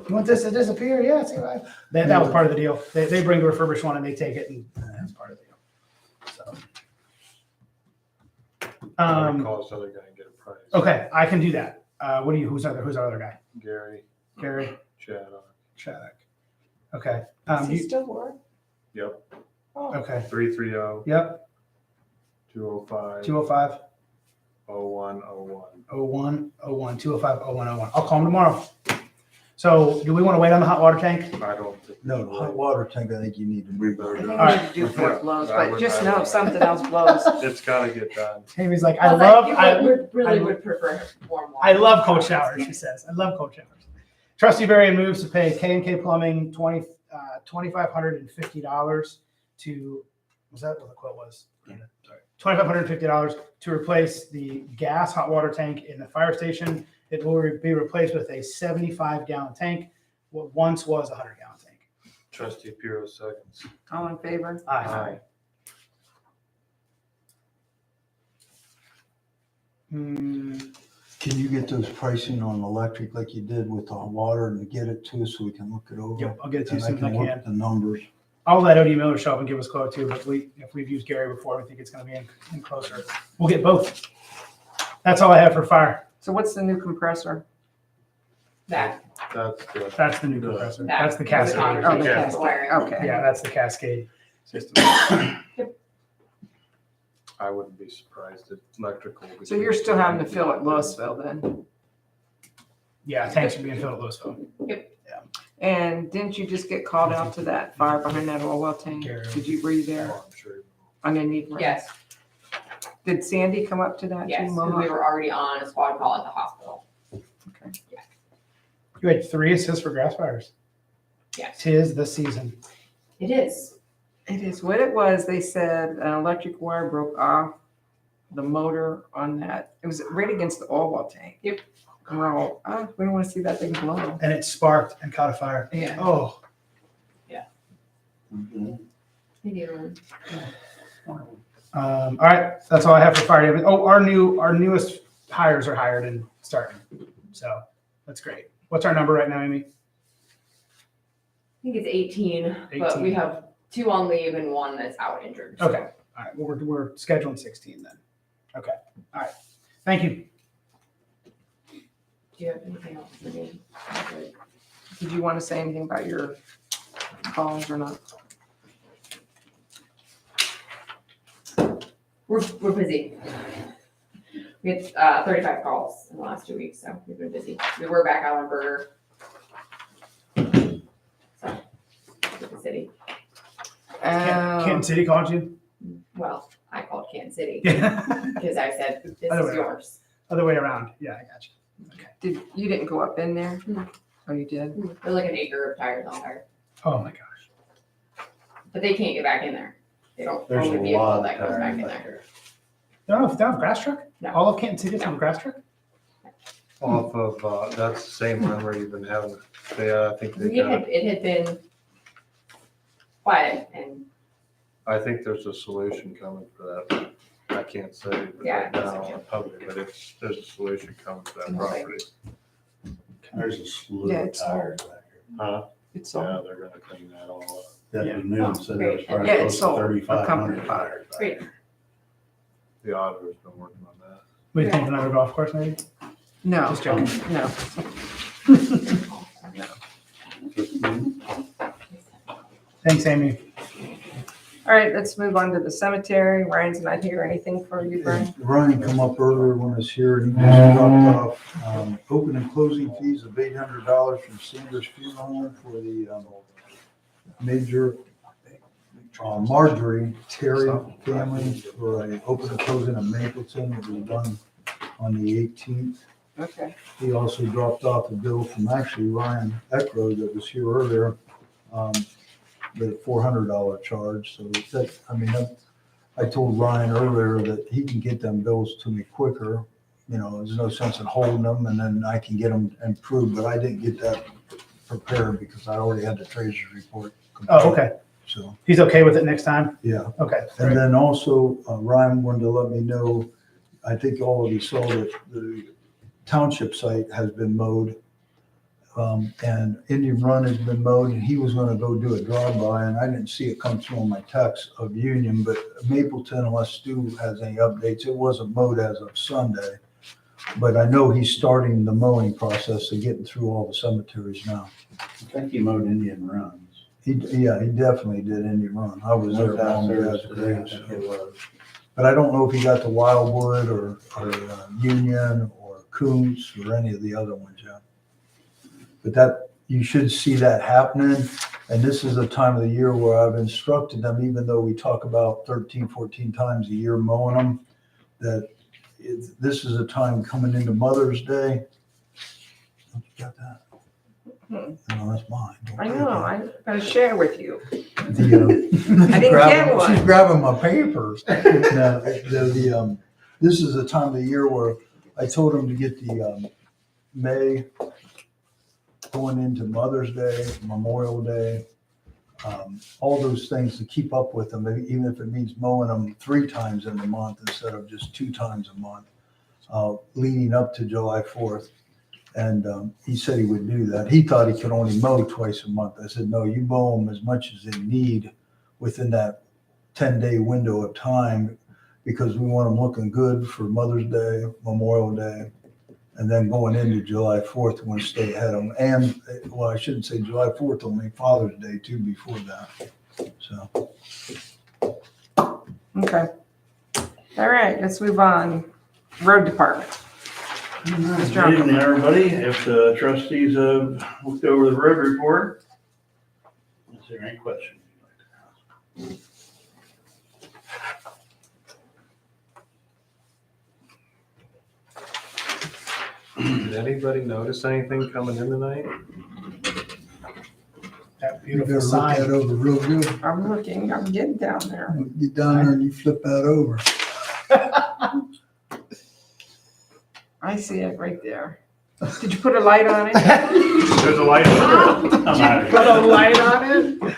You want this to disappear? Yeah, it's all right. That was part of the deal. They bring the refurbished one and they take it, and that's part of the deal. So, I would call this other guy and get a price. okay, I can do that. Who's our other guy? Gary, Gary Chaddock. Okay. Does he still work? Yep, Okay. 330 Yep. 205 205 0101. 0101 205 0101. I'll call him tomorrow. So do we want to wait on the hot water tank? I don't think. No, the hot water tank, I think you need to move I over. think there. we Alright. need to do before it blows, I but would- just I know would- if something else blows. It's gotta get done. Amy's like, I I was like, love, you I, really I- would prefer warm water. I love cold showers, she says. I love cold showers. Trustee Varian moves to pay K&K Plumbing $2,550 to, was that what the quote was? Sorry. $2,550 to replace the gas hot water tank in the fire station. It will be replaced with a 75-gallon tank, what once was a 100-gallon tank. Trustee Puro seconds. All in favor? Aye. Hmm, Can you get those pricing on electric like you did with the water and get it to us so we can look it over? Yep, I'll get it to you And as soon as I look can. at the numbers. I'll let OD Miller show up and give us a quote too, but if we've used Gary before, we think it's gonna be in closer. We'll get both. That's all I have for fire. So what's the new compressor? That, That's good. That's the new compressor. that. That's the was cascade. Oh, the conversation cascade. wiring. Okay. Yeah, that's the cascade system. I wouldn't be surprised if electrical. So you're still having to fill at Louisville then? Yeah, tanks are being filled at Louisville. And didn't you just get called out to that fire behind that oil well tank? Gary. Were you there? Oh, I'm sure. Underneath? Yes, Did Sandy come up to that too? yes, because Mohawk? we were already on a squad call at the hospital. You had 3 assists for grass fires. Yes, Tis the season. it is. It is what it was. They said an electric wire broke off the motor on that. It was right against the oil well tank. Yep. And we're all, we don't want to see that thing blow. And it sparked and caught a fire. Yeah. Oh, They do. all right. That's all I have for fire. David. Oh, our newest hires are hired and starting. So that's great. What's our number right now, Amy? I think it's 18, but we 18. have 2 on leave and 1 that's out injured. so- Okay. All right. Well, we're scheduling 16 then. Okay. All right. Thank you. Do you have anything else for me? Good. Did you want to say anything about your calls or not? We're busy. We had 35 calls in the last 2 weeks, so we've been busy. We were back out on Burger. So, with the city. Canton City called you? Well, I called Kansas City Yeah. because I said, this Other is way yours. Other way around. Yeah, I got you. You didn't go up in there? No. Oh, you did? There's like an acre of tires on there, Oh my gosh. but they can't get back in there. They don't There's own a the vehicle lot of that goes back tires in back there. there. They don't have a grass truck? No. All of Canton City doesn't have a grass truck? Off of, that's the same one where you've been having, I think they got, It had been quiet and I think there's a solution coming for that. I can't say it Yeah, right now in public, but there's a solution coming for that property. There's a slew Yeah, of it's tires back there. Huh? It's Yeah, all. they're gonna clean that all up. That Yeah. was new and said there was probably Yeah, close it's to all 3,500 accompanied. tires back Great. there. The auditor's been working on that. We think another golf course maybe? No, Just joking. no. Thanks, Amy. All right, let's move on to the cemetery. Ryan's not here. Anything for you, Brian? Ryan come up earlier when I was here and he just dropped off, open and closing fees of $800 from Sanders Funeral Home for the, major, Marjorie Terry family for a open and closing in Mapleton that was done on the 18th. Okay. He also dropped off a bill from actually Ryan Eckrow that was here earlier, with a $400 charge. So that, I told Ryan earlier that he can get them bills to me quicker. You know, there's no sense in holding them and then I can get them improved, but I didn't get that prepared because I already had the treasurer's report. Oh, okay. So, He's okay with it next time? yeah. Okay. And then also, Ryan wanted to let me know, I think all of you saw that the township site has been mowed. And Indian Run has been mowed and he was gonna go do a drive-by and I didn't see it come through on my text of Union, but Mapleton, unless Stu has any updates, it wasn't mowed as of Sunday. But I know he's starting the mowing process of getting through all the cemeteries now. I think he mowed Indian runs. He definitely did Indian Run. I was there Went long downstairs ago. today, I think it was. But I don't know if he got to Wildwood or Union or Coombs or any of the other ones yet. But that, you should see that happening. And this is a time of the year where I've instructed them, even though we talk about 13, 14 times a year mowing them, that this is a time coming into Mother's Day. Oh, you got that? No, that's mine. Don't I take know, that. I'm gonna share with you. I didn't get one. She's grabbing my papers. No, this is a time of the year where I told them to get the May going into Mother's Day, Memorial Day, all those things to keep up with them, even if it means mowing them 3 times in the month instead of just 2 times a month, leading up to July 4th. And he said he would do that. He thought he could only mow twice a month. I said, no, you mow them as much as they need within that 10-day window of time, because we want them looking good for Mother's Day, Memorial Day, and then going into July 4th, we want to stay ahead of them. And, well, I shouldn't say July 4th, only Father's Day too before that. So, Okay. All right, let's move on. Road department. Good evening, everybody. If the trustees have looked over the road report, is there any questions you'd like to ask? Did anybody notice anything coming in tonight? That you better beautiful look sign. that over real good. I'm looking, I'm getting down there. Get down there and you flip that over. I see it right there. Did you put a light on it? There's a light over it. I'm out of Put here. a light on it?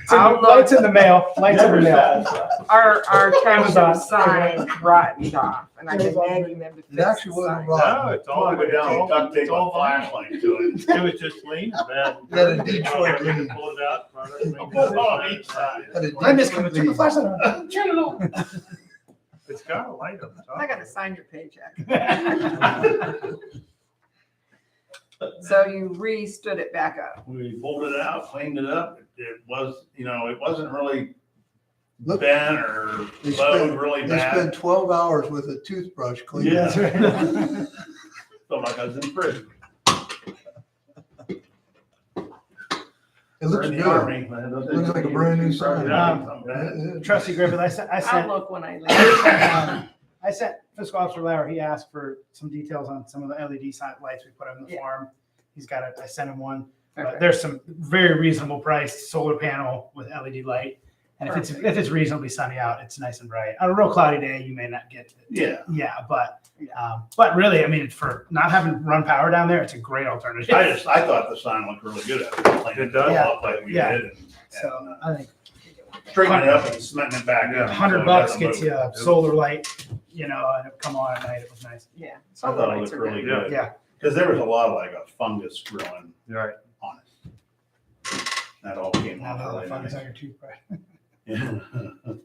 I'll look. Lights in the mail, lights in the mail. Our Amazon. township sign rotten off, and I've been nagging them to fix It the actually wasn't sign. rotten. No, it's all, Go down and duct tape it's all a flashlight to it. It was just leaning, man. That a Detroit lean. Pull it out. On each side. Had a I miss Detroit turn the lean. flashlight on. Turn it on. It's got a light on the top. I gotta sign your paycheck. So you re-stood it back up. We pulled it out, cleaned it up. It was, it wasn't really Look, bent or They bowed spent, really they bad. spent 12 hours with a toothbrush cleaning. Yeah. That's right. Felt like I was in prison. It looks Or in the good. Army. Looks like a brand new sign. Trustee Griffith, I sent, I'll look when I leave. I sent Fiscal Officer Lauer, he asked for some details on some of the LED sign lights we put on the Yeah. farm. He's got it, I sent him one. Okay. But there's some very reasonable priced solar panel with LED light. And if it's reasonably sunny out, it's nice and bright. On a real cloudy day, you may not get it. Yeah. Yeah, but really, I mean, for not having run power down there, it's a great alternative. I thought the sign looked really good after cleaning It does? it all up like we Yeah. did. And, So I think straightening it up and cementing it back in. so it $100 doesn't gets move. you a solar light, and it come on at night. It was nice. Yeah. I thought it looked really good. good. Yeah. Because there was a lot of like a fungus growing Right. on it. That all came Now off the really fungus nice. on your toothbrush. Yeah. I'm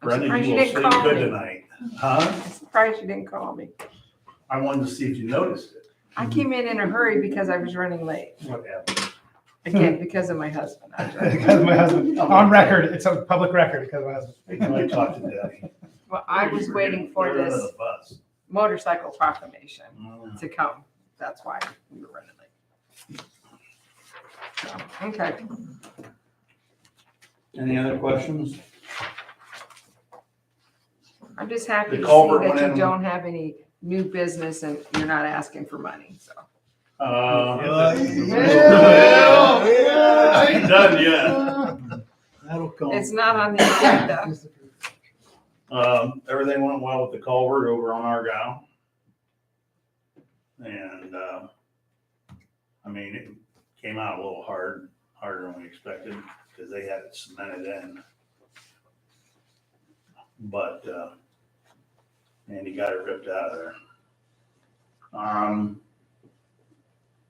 Brendan, surprised you you will didn't sleep call good me. tonight. Huh? I'm surprised you didn't call me. I wanted to see if you noticed it. I came in a hurry because I was running late. Whatever. Again, because of my husband. I was running late. Because of my husband, on record, it's a public record because of my husband. I talked to Debbie. Well, I was waiting for They're under this the bus. motorcycle proclamation Mm. to come. That's why we were running late. So, okay. Any other questions? I'm just happy The to see culvert that went you in- don't have any new business and you're not asking for money, so. I Yeah. ain't done yet. That'll come. It's not on the agenda. Everything went well with the culvert over on Argyle. And, I mean, it came out a little harder than we expected, because they had it cemented in. But, and he got it ripped out of there.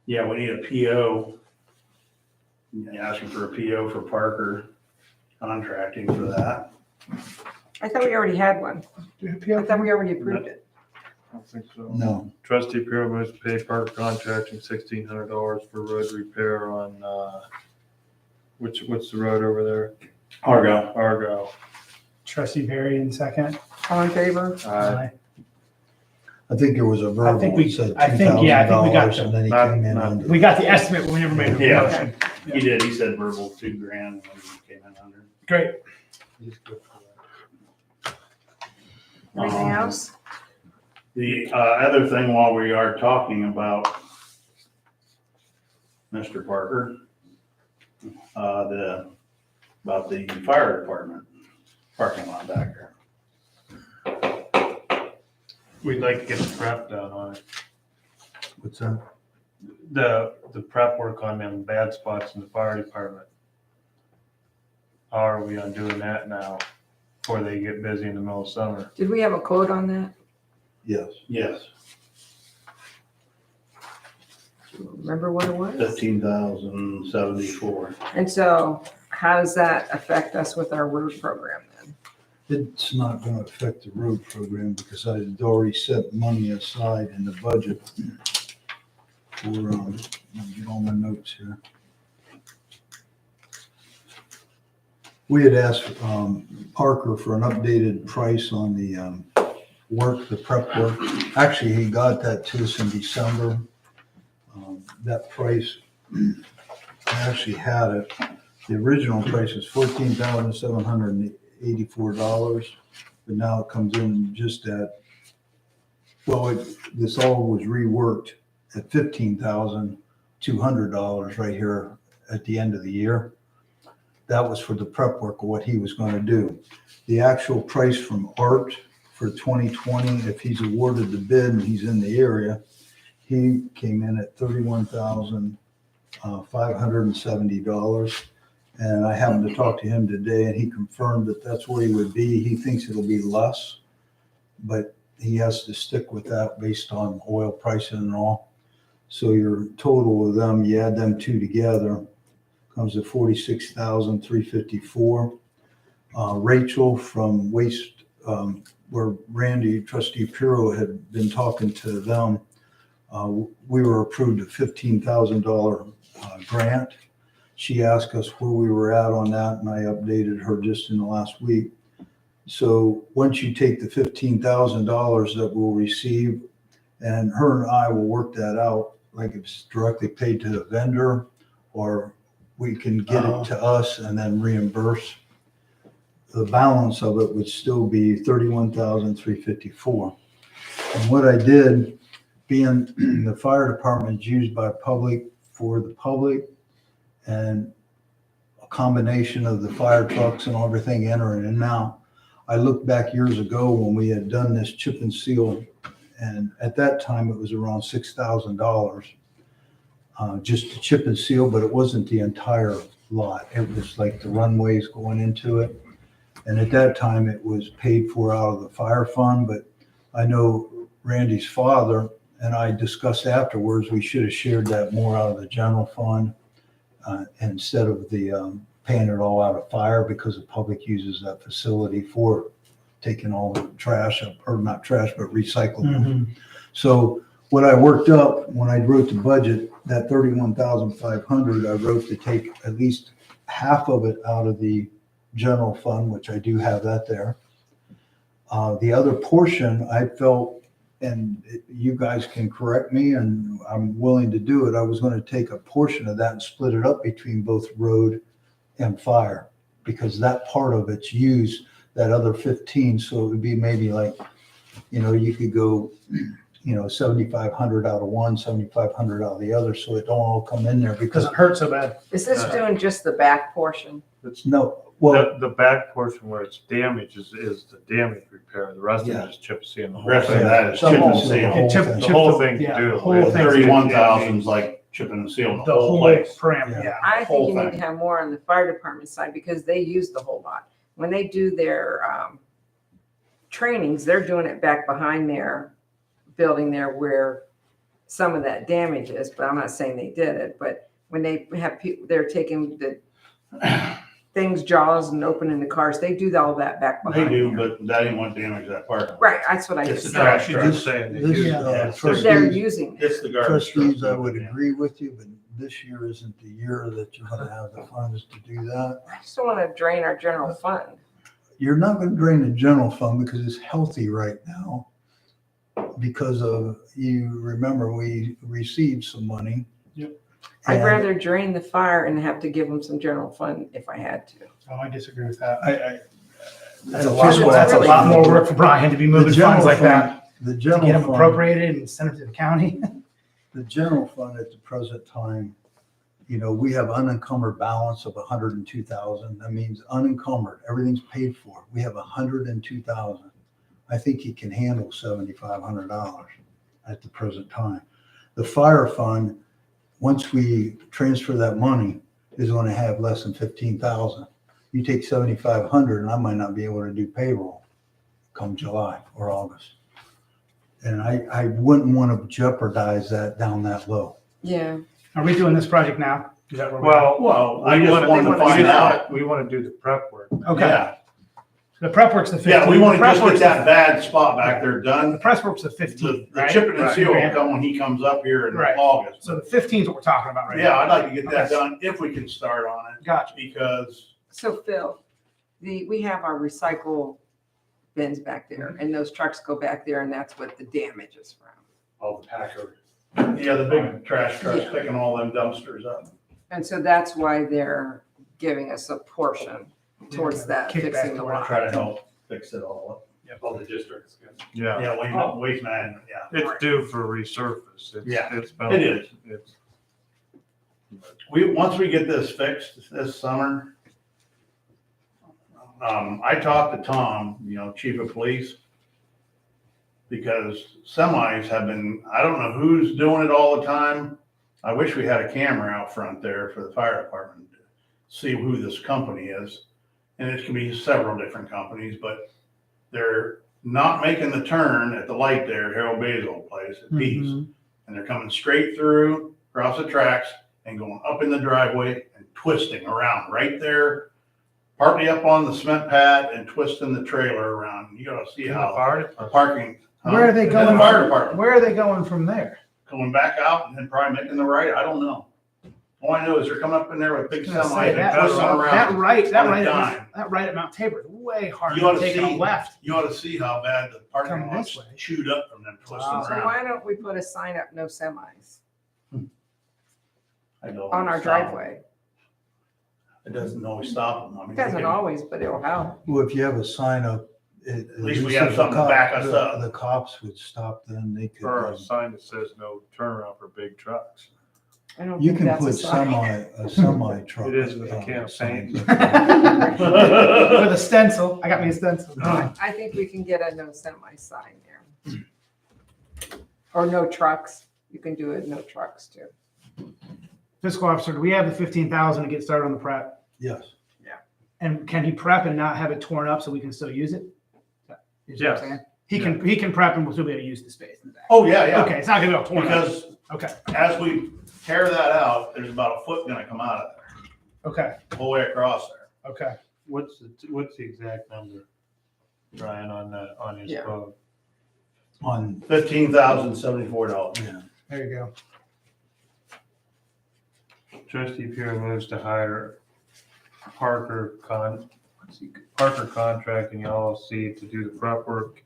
Yeah, we need a PO. Asking for a PO for Parker Contracting for that. I thought we already had one. I thought we already approved it. I don't think so. No. Trustee Pierre must pay Park Contracting $1,600 for road repair on, what's the road over there? Argyle. Argyle. Trustee Perry in second. All in favor? Aye. I think there was a verbal. I think we- that said I think, yeah, I think we got $2,000, and then he the- came in not- under. We got the estimate, but we never made a Yeah. motion. He did, he said verbal $2,000 and then he came in under. Great. Anything else? The other thing while we are talking about Mr. Parker, about the fire department parking lot back there. We'd like to get the prep done on it. What's that? The prep work on them bad spots in the fire department. How are we on doing that now before they get busy in the middle of summer? Did we have a quote on that? Yes. Yes, Remember what it was? 15,074. And so how does that affect us with our road program then? It's not gonna affect the road program because I had already set money aside in the budget for, let me get all my notes here. We had asked, Parker for an updated price on the, work, the prep work. Actually, he got that to us in December. That price, I actually had it. The original price was $14,784, but now it comes in just at, well, this all was reworked at $15,200 right here at the end of the year. That was for the prep work of what he was going to do. The actual price from Art for 2020, if he's awarded the bid and he's in the area, he came in at $31,570. And I happened to talk to him today and he confirmed that that's where he would be. He thinks it'll be less, but he has to stick with that based on oil pricing and all. So your total of them, you add them two together, comes to $46,354. Rachel from Waste, where Randy, Trustee Puro had been talking to them, we were approved a $15,000 grant. She asked us where we were at on that, and I updated her just in the last week. So once you take the $15,000 that we'll receive, and her and I will work that out, like if it's directly paid to the vendor, or we can get it to us and then reimburse. The balance of it would still be $31,354. And what I did, being the fire department is used by public for the public, and a combination of the fire trucks and everything entering and out. I looked back years ago when we had done this chip and seal, and at that time it was around $6,000 just to chip and seal, but it wasn't the entire lot. It was like the runways going into it. And at that time it was paid for out of the fire fund, but I know Randy's father and I discussed afterwards, we should have shared that more out of the general fund instead of the paying it all out of fire, because the public uses that facility for taking all the trash up, or not trash, but recycling. So what I worked up when I wrote the budget, that $31,500, I wrote to take at least half of it out of the general fund, which I do have that there. The other portion I felt, and you guys can correct me, and I'm willing to do it, I was going to take a portion of that and split it up between both road and fire, because that part of it's used, that other 15, so it would be maybe like, you could go, 7,500 out of one, 7,500 out of the other, so it don't all come in there, because Doesn't hurt so bad. Is this doing just the back portion? no, well, The back portion where it's damaged is the damage repair. The rest of it is chip sealing the The whole rest of thing. that is The chip whole and thing. seal. It Chip- The chip whole the- thing to yeah, do. the whole it. thing. 31,000 is like chipping and sealing The whole place. parameter, yeah. I Whole think you need thing. to have more on the fire department side because they use the whole lot. When they do their trainings, they're doing it back behind their building there where some of that damage is, but I'm not saying they did it, but when they have people, they're taking the things, jaws and opening the cars, they do all that back They behind do, there. but that ain't what damaged that parking lot. Right, that's what I It's just the said. trash You're truck. just saying they This- do. yeah, They're trustees- using it. It's the garbage truck. trustees, I would agree with you, but this year isn't the year that you're going to have the funds to do that. I just don't want to drain our general fund. You're not going to drain the general fund because it's healthy right now. because of, you remember, we received some money. Yep. I'd And rather drain the fire and have to give them some general fund if I had to. Oh, I disagree with that. That's I- a lot, Well, that's a lot more work for Brian to be moving funds like that. The To general get them fund, appropriated and send it to the county. the general fund at the present time, you know, we have unencumbered balance of 102,000. That means unencumbered, everything's paid for. We have 102,000. I think he can handle $7,500 at the present time. The fire fund, once we transfer that money, is going to have less than 15,000. You take 7,500 and I might not be able to do payroll come July or August. And I wouldn't want to jeopardize that down that low. Yeah. Are we doing this project now? Is that where we're at? Well, I just wanted to find out. We want to do the prep work. Okay, Yeah, the prep work's the 15th. yeah, we want The to prep just work's get that the- bad spot back there The done. press work's the The 15th, the right? chipping and Right. seal will come when he comes up here in Right. August. So the 15th is what we're talking about right now. Yeah, I'd like to get that Okay. done if we can start on it, Gotcha. because So Phil, we have our recycle bins back there and those trucks go back there and that's what the damage is from. All the packer. yeah, the big trash trucks Yeah. picking all them dumpsters up. And so that's why they're giving us a portion towards that, Kick back fixing the toward it. lot. Try to help fix it all up. All the districts. Yeah, Yeah, waste management, yeah. it's due for resurface. Yeah, It's been. it is. It's, Once we get this fixed this summer, I talked to Tom, you know, chief of police, because semis have been, I don't know who's doing it all the time. I wish we had a camera out front there for the fire department to see who this company is. And it can be several different companies, but they're not making the turn at the light there, HILLVALE old place at Pete's. And they're coming straight through, across the tracks, and going up in the driveway and twisting around right there, partly up on the cement pad and twisting the trailer around. You gotta see in the how fire the department. parking. Where are they And going? then the fire department, Where are they going from there? going back out and then probably making the right, I don't know. All I know is they're coming up in there with big I was gonna semis say, and that- twisting That around. right on a at dime. Mount- that right at Mount Tabor is way harder You ought than to taking a see- left. You ought to see how bad the parking Coming lot's this way. chewed up from them twisting Wow. So around. why don't we put a sign up, no semis, I don't on our stop 'em. driveway? It doesn't always stop them. I mean, It they doesn't can- always, but it'll help. Well, if you have a sign up. At least we least have if something to back us the- up. The cops would stop, then they could. Or a sign that says no turnaround for big trucks. I don't You think can that's a put sign. a semi truck. It is with a can of paint. With a stencil. I got me a stencil. I think we can get a no semi sign there. Or no trucks. You can do it, no trucks too. Fiscal officer, do we have the 15,000 to get started on the prep? Yes. And can he prep and not have it torn up so we can still use it? Is what I'm Yes. saying? He can prep and we'll still be able to use the space in the back. Oh, yeah, yeah. Okay, it's not gonna be all torn up. Because Okay, as we tear that out, there's about a foot gonna come out of there, okay, the whole way across there. okay. What's the exact number, Brian, on his Yeah. quote? On, $15,074. yeah. There you go. Trustee Pierre moves to hire Parker Contracting LLC to do the prep work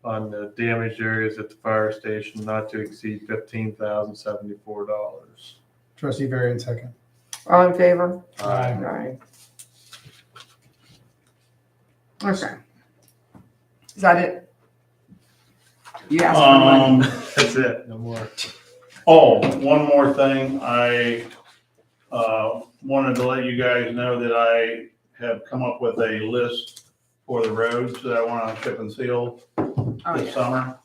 on the damaged areas at the fire station, not to exceed $15,074. Trustee Varian second. All in favor? Aye. Right. Okay. Is that it? You asked for money. That's it, no more. Oh, one more thing. I wanted to let you guys know that I have come up with a list for the roads that I want to chip and seal Oh, this yeah. summer.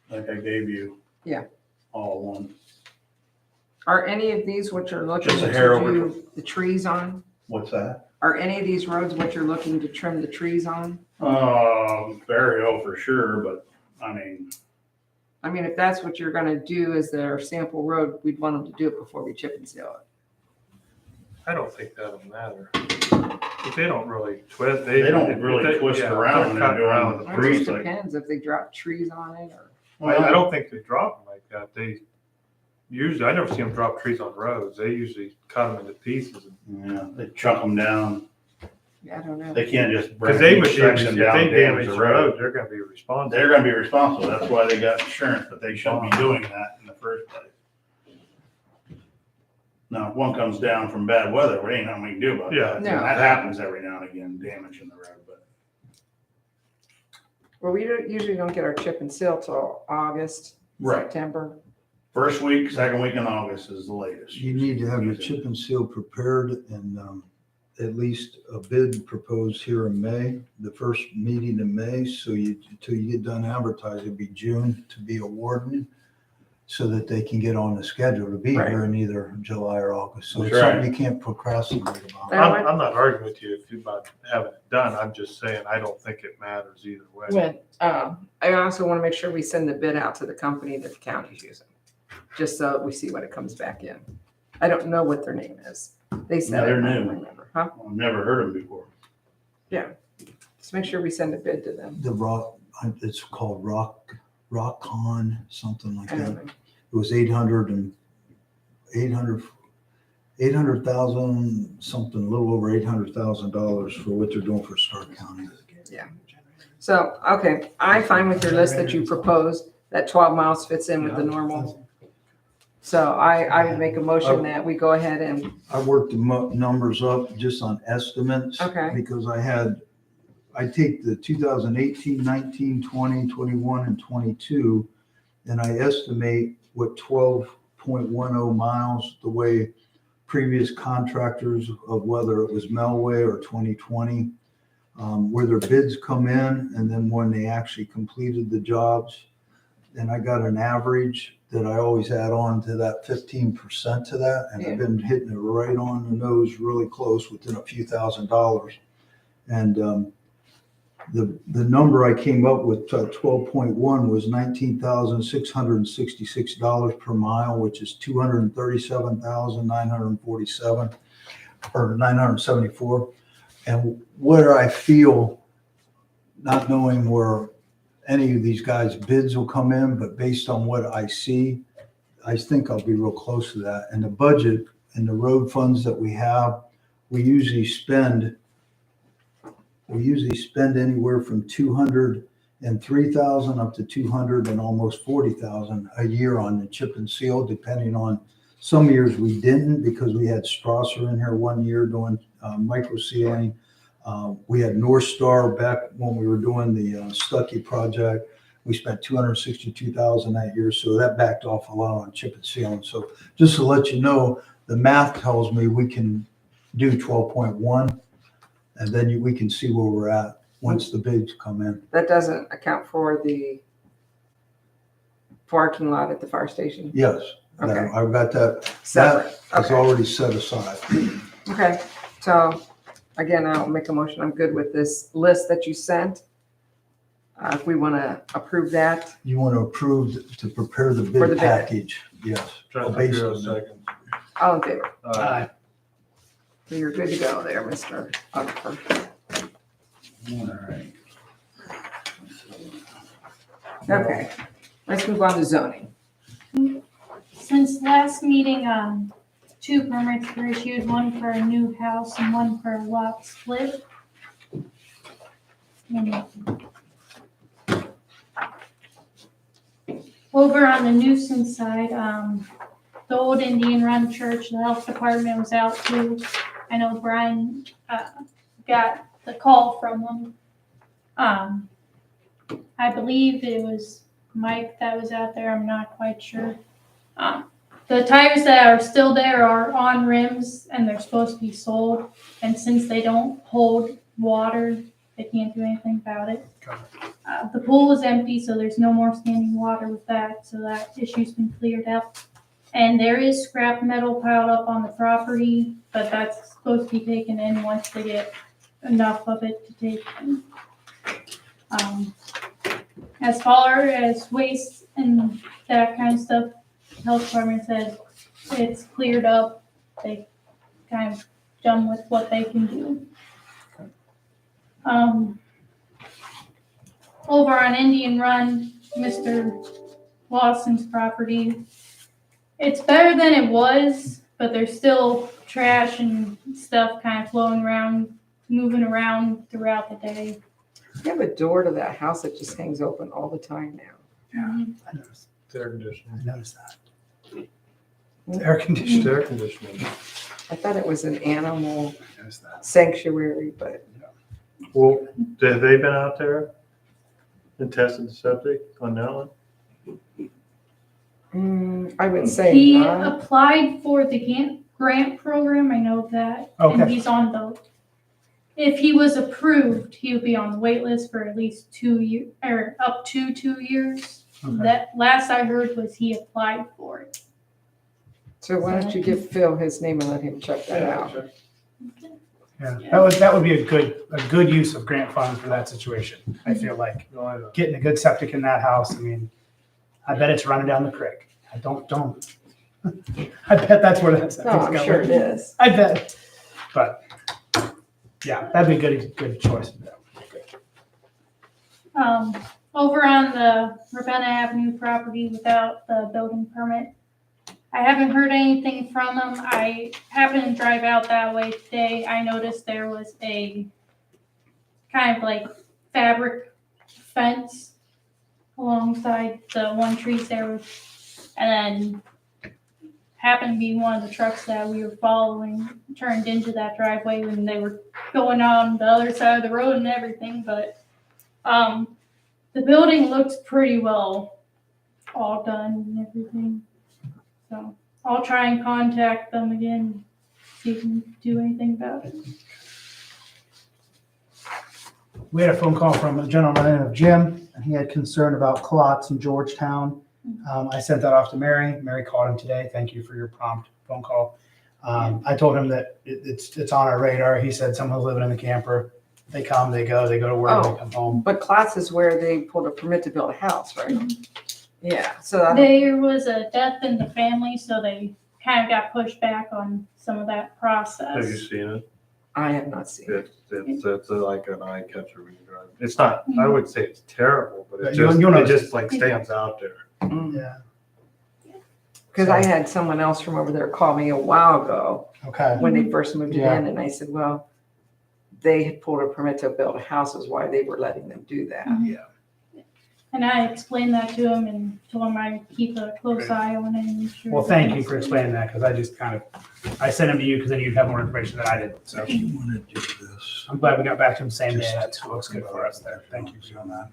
Like I gave you. Yeah. All one. Are any of these what you're looking Just a to hair over. do the trees on? What's that? Are any of these roads what you're looking to trim the trees on? Burial for sure, but I mean, I mean, if that's what you're gonna do as their sample road, we'd want them to do it before we chip and seal it. I don't think that'll matter. But they don't really twist. They don't really twist yeah, around they're and cutting do around them. the It Trees just like- depends if they drop trees on it or. I don't think they drop them like that. They usually, I never see them drop trees on roads. They usually cut them into pieces. Yeah, they chunk them down. Yeah, I don't know. They can't just bring Because they a would, section if down they and damage damage the the road. road, they're gonna be responsible. They're gonna be responsible. That's why they got insurance, but they shouldn't be doing that in the first place. Now, if one comes down from bad weather, there ain't nothing we can do about Yeah. that. No. That happens every now and again, damage in the road, but. Well, usually don't get our chip and seal till August, Right. September. First week, second week in August is the latest. You need to have your chip and seal prepared and at least a bid proposed here in May, the first meeting in May. So until you get done advertising, it'd be June to be awarded so that they can get on the schedule to be here in either July or August. So it's That's right. something you can't procrastinate about. I'm not arguing with you if you about having it done. I'm just saying, I don't think it matters either way. When, I also want to make sure we send the bid out to the company that the county's using, just so we see what it comes back in. I don't know what their name is. They said, No, they're I don't new. remember, huh? I've never heard of them before. Just make sure we send a bid to them. The it's called Rockcon, something like I that. don't know. It was 800,000, something, a little over $800,000 for what they're doing for Stark County. So, okay, I'm fine with your list that you proposed, that 12 miles fits in with the normal. So I would make a motion that we go ahead and, I worked the numbers up just on estimates. Okay. Because I take the 2018, 19, 20, 21, and 22, and I estimate what 12.10 miles, the way previous contractors of whether it was Melway or 2020, where their bids come in, and then when they actually completed the jobs. And I got an average that I always add on to that 15% to that. And I've been hitting it right on the nose, really close, within a few $1,000s. And the number I came up with, 12.1, was $19,666 per mile, which is $237,947 or 974. And where I feel, not knowing where any of these guys' bids will come in, but based on what I see, I think I'll be real close to that. And the budget and the road funds that we have, we usually spend anywhere from 203,000 up to 200 and almost 40,000 a year on the chip and seal, depending on, some years we didn't because we had Strasser in here one year doing micro sealing. We had North Star back when we were doing the Stuckey project. We spent 262,000 that year, so that backed off a lot on chip and sealing. So just to let you know, the math tells me we can do 12.1, and then we can see where we're at once the bids come in. that doesn't account for the parking lot at the fire station. Yes, Okay. I've got that. Separate. That is Okay. already set aside. Okay, so again, I'll make a motion. I'm good with this list that you sent. If we want to approve that, You want to approve to prepare the For the bid bid. package? Yes. Trustee Based Creel, on that. second. all in favor? Aye. So you're good to go there, Mr. Oliver. All right. Okay, let's move on to zoning. Since last meeting, 2 permits were issued, one for a new house and one for a lot split. And over on the nuisance side, the old Indian Run Church, the health department was out too. I know Brian, got the call from them. I believe it was Mike that was out there, I'm not quite sure. The tires that are still there are on rims and they're supposed to be sold. And since they don't hold water, they can't do anything about it. The pool is empty, so there's no more standing water with that. So that issue's been cleared up. And there is scrap metal piled up on the property, but that's supposed to be taken in once they get enough of it to take in. As far as waste and that kind of stuff, health department says it's cleared up. They kind of done with what they can do. Over on Indian Run, Mr. Lawson's property, it's better than it was, but there's still trash and stuff kind of flowing around moving around throughout the day. You have a door to that house that just hangs open all the time now. Mhm. I noticed, It's air conditioning. I noticed that. It's air conditioned. It's air conditioning. I thought it was an animal I noticed that. sanctuary, but Well, have they been out there and tested the septic on that one? I would say He not. applied for the grant program, I know that. And Okay. he's on the, if he was approved, he would be on the wait list for at least 2 years, or up to 2 years. Okay. That last I heard was he applied for it. So why don't you give Phil his name and let him check that out? Yeah, that would be a good use of grant funds for that situation. I feel like getting a good septic in that house. I mean, I bet it's running down the creek. I don't. I bet that's where that No, septic's I'm going. sure it is. I bet. But yeah, that'd be a good choice. Over on the Ravenna Avenue property without the building permit, I haven't heard anything from them. I happened to drive out that way today. I noticed there was a kind of like fabric fence alongside the one trees there. And then happened to be one of the trucks that we were following turned into that driveway when they were going on the other side of the road and everything. But the building looks pretty well all done and everything. So I'll try and contact them again, see if we can do anything about it. We had a phone call from a gentleman by the name of Jim, and he had concern about clots in Georgetown. I sent that off to Mary. Mary called him today. Thank you for your prompt phone call. I told him that it's on our radar. He said someone's living in the camper. They come, they go to work, they come home. But Klotz is where they pulled a permit to build a house, right? Yeah, so There was a death in the family, so they kind of got pushed back on some of that Have you process. seen it? I have not seen it. It's like an eye catcher when you drive. It's not, I would say it's terrible, but it You'll just, notice. it just like stands out there. Yeah. Because I had someone else from over there call me a while ago Okay. when they first moved it Yeah. in, and I said, well, they had pulled a permit to build a house, is why they were letting them do that. Yeah. And I explained that to him and told him I'd keep a close eye on it and make sure. Well, thank you for explaining that, because I just I sent him to you because then you'd have more information than I did. So If you want to do this. I'm glad we got back to him same day. just That looks good for us there. Thank you. On that.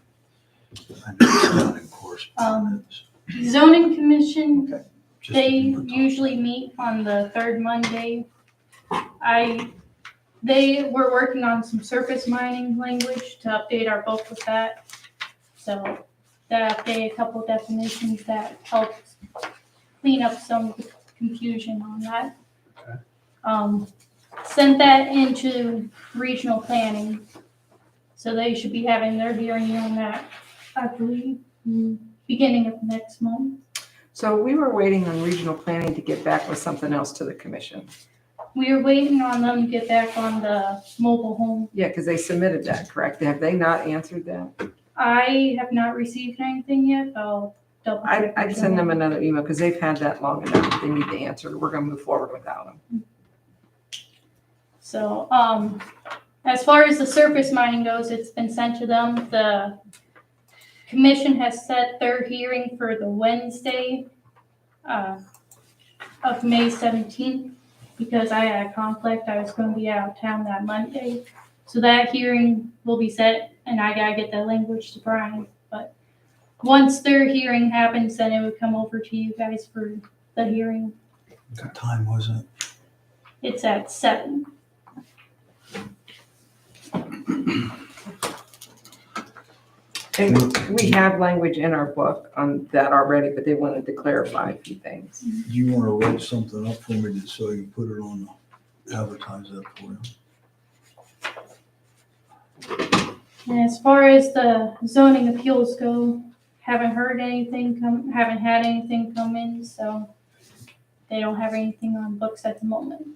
I know it's not in correspondence. Zoning commission, Just they in the top. usually meet on the third Monday. They were working on some surface mining language to update our book with that. So that update a couple definitions that helped clean up some confusion on that. Okay. Sent that into regional planning. So they should be having their hearing on that, I believe, beginning of next month. So we were waiting on regional planning to get back with something else to the commission. We are waiting on them to get back on the mobile home. Yeah, because they submitted that, correct? Have they not answered that? I have not received anything yet. I'll double check. I'd send them another email because they've had that long enough. They need the answer. We're gonna move forward without them. So, as far as the surface mining goes, it's been sent to them. The commission has set their hearing for the Wednesday of May 17th because I had a conflict. I was going to be out of town that Monday. So that hearing will be set and I gotta get that language to Brian. But once their hearing happens, then it would come over to you guys for the hearing. What time was it? It's at 7. And we have language in our book on that already, but they wanted to clarify a few things. Do you want to write something up for me just so I can put it on, advertise that for you? And as far as the zoning appeals go, haven't had anything come in, so they don't have anything on books at the moment.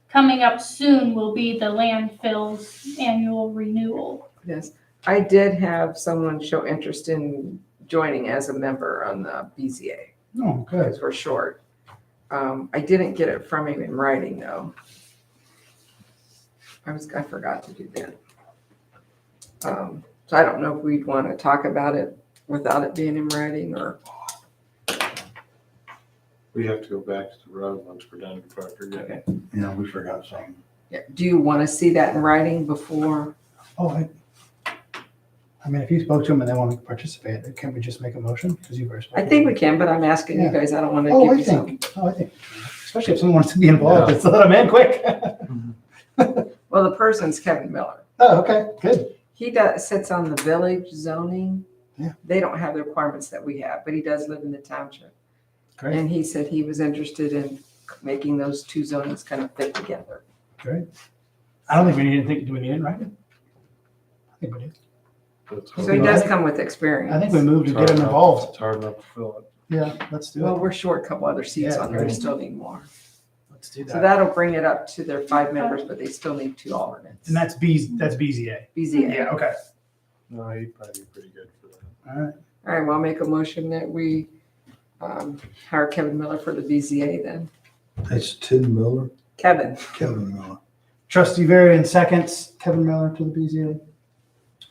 Coming up soon will be the landfill's annual renewal. Yes, I did have someone show interest in joining as a member on the BZA Oh, good. because we're short. I didn't get it from him in writing though. I forgot to do that. So I don't know if we'd want to talk about it without it being in writing or, We have to go back to the road once we're done with Proctor. Okay. Yeah, we forgot something. yeah. Do you want to see that in writing before? Oh, I mean, if you spoke to them and they want to participate, can't we just make a motion? Because you've already I spoken. think we can, but I'm asking you Yeah. guys. I don't want to Oh, give I you something. think, especially if someone wants to be involved, let's let them in quick. Well, the person's Kevin Miller. Oh, okay, good. He sits on the village zoning. Yeah. They don't have the requirements that we have, but he does live in the township. Great. And he said he was interested in making those two zonings kind of fit together. Great. I don't think we need anything, do we need it in writing? I think we do. So he does come with experience. I think we moved to get them involved. It's hard enough to fill it. Yeah, let's do Well, it. we're short a couple other seats Yeah, on there. We great. still need more. Let's do So that. that'll bring it up to their 5 members, but they still need 2 alternates. And that's BZA. BZA. Yeah, okay. No, he'd probably be pretty good for that. All right. All right, well, I'll make a motion that we hire Kevin Miller for the BZA then. That's Tim Miller, Kevin, Kevin Miller. Trustee Varian seconds, Kevin Miller to the BZA.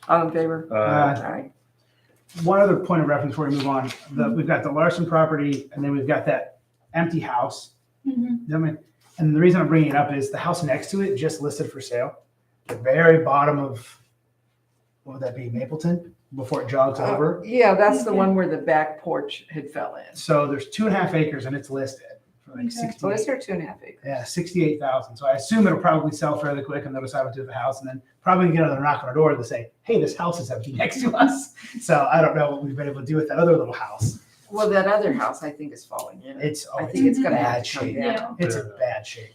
all in favor? All right. One other point of reference before we move on, we've got the Larson property and then we've got that empty house. Mhm. I mean, and the reason I'm bringing it up is the house next to it just listed for sale. The very bottom of, what would that be, Mapleton, before it jogs over. Yeah, that's the one where the back porch had fell in. So there's 2.5 acres and it's listed for like Okay. 60. So is there 2.5 acres? Yeah, 68,000. So I assume it'll probably sell fairly quick and they'll decide to do the house and then probably get another knock on our door to say, hey, this house is empty next to us. So I don't know what we've been able to do with that other little house. Well, that other house I think is falling in. It's, I oh, think it's gonna bad have to come shape. down. Yeah. It's in bad shape.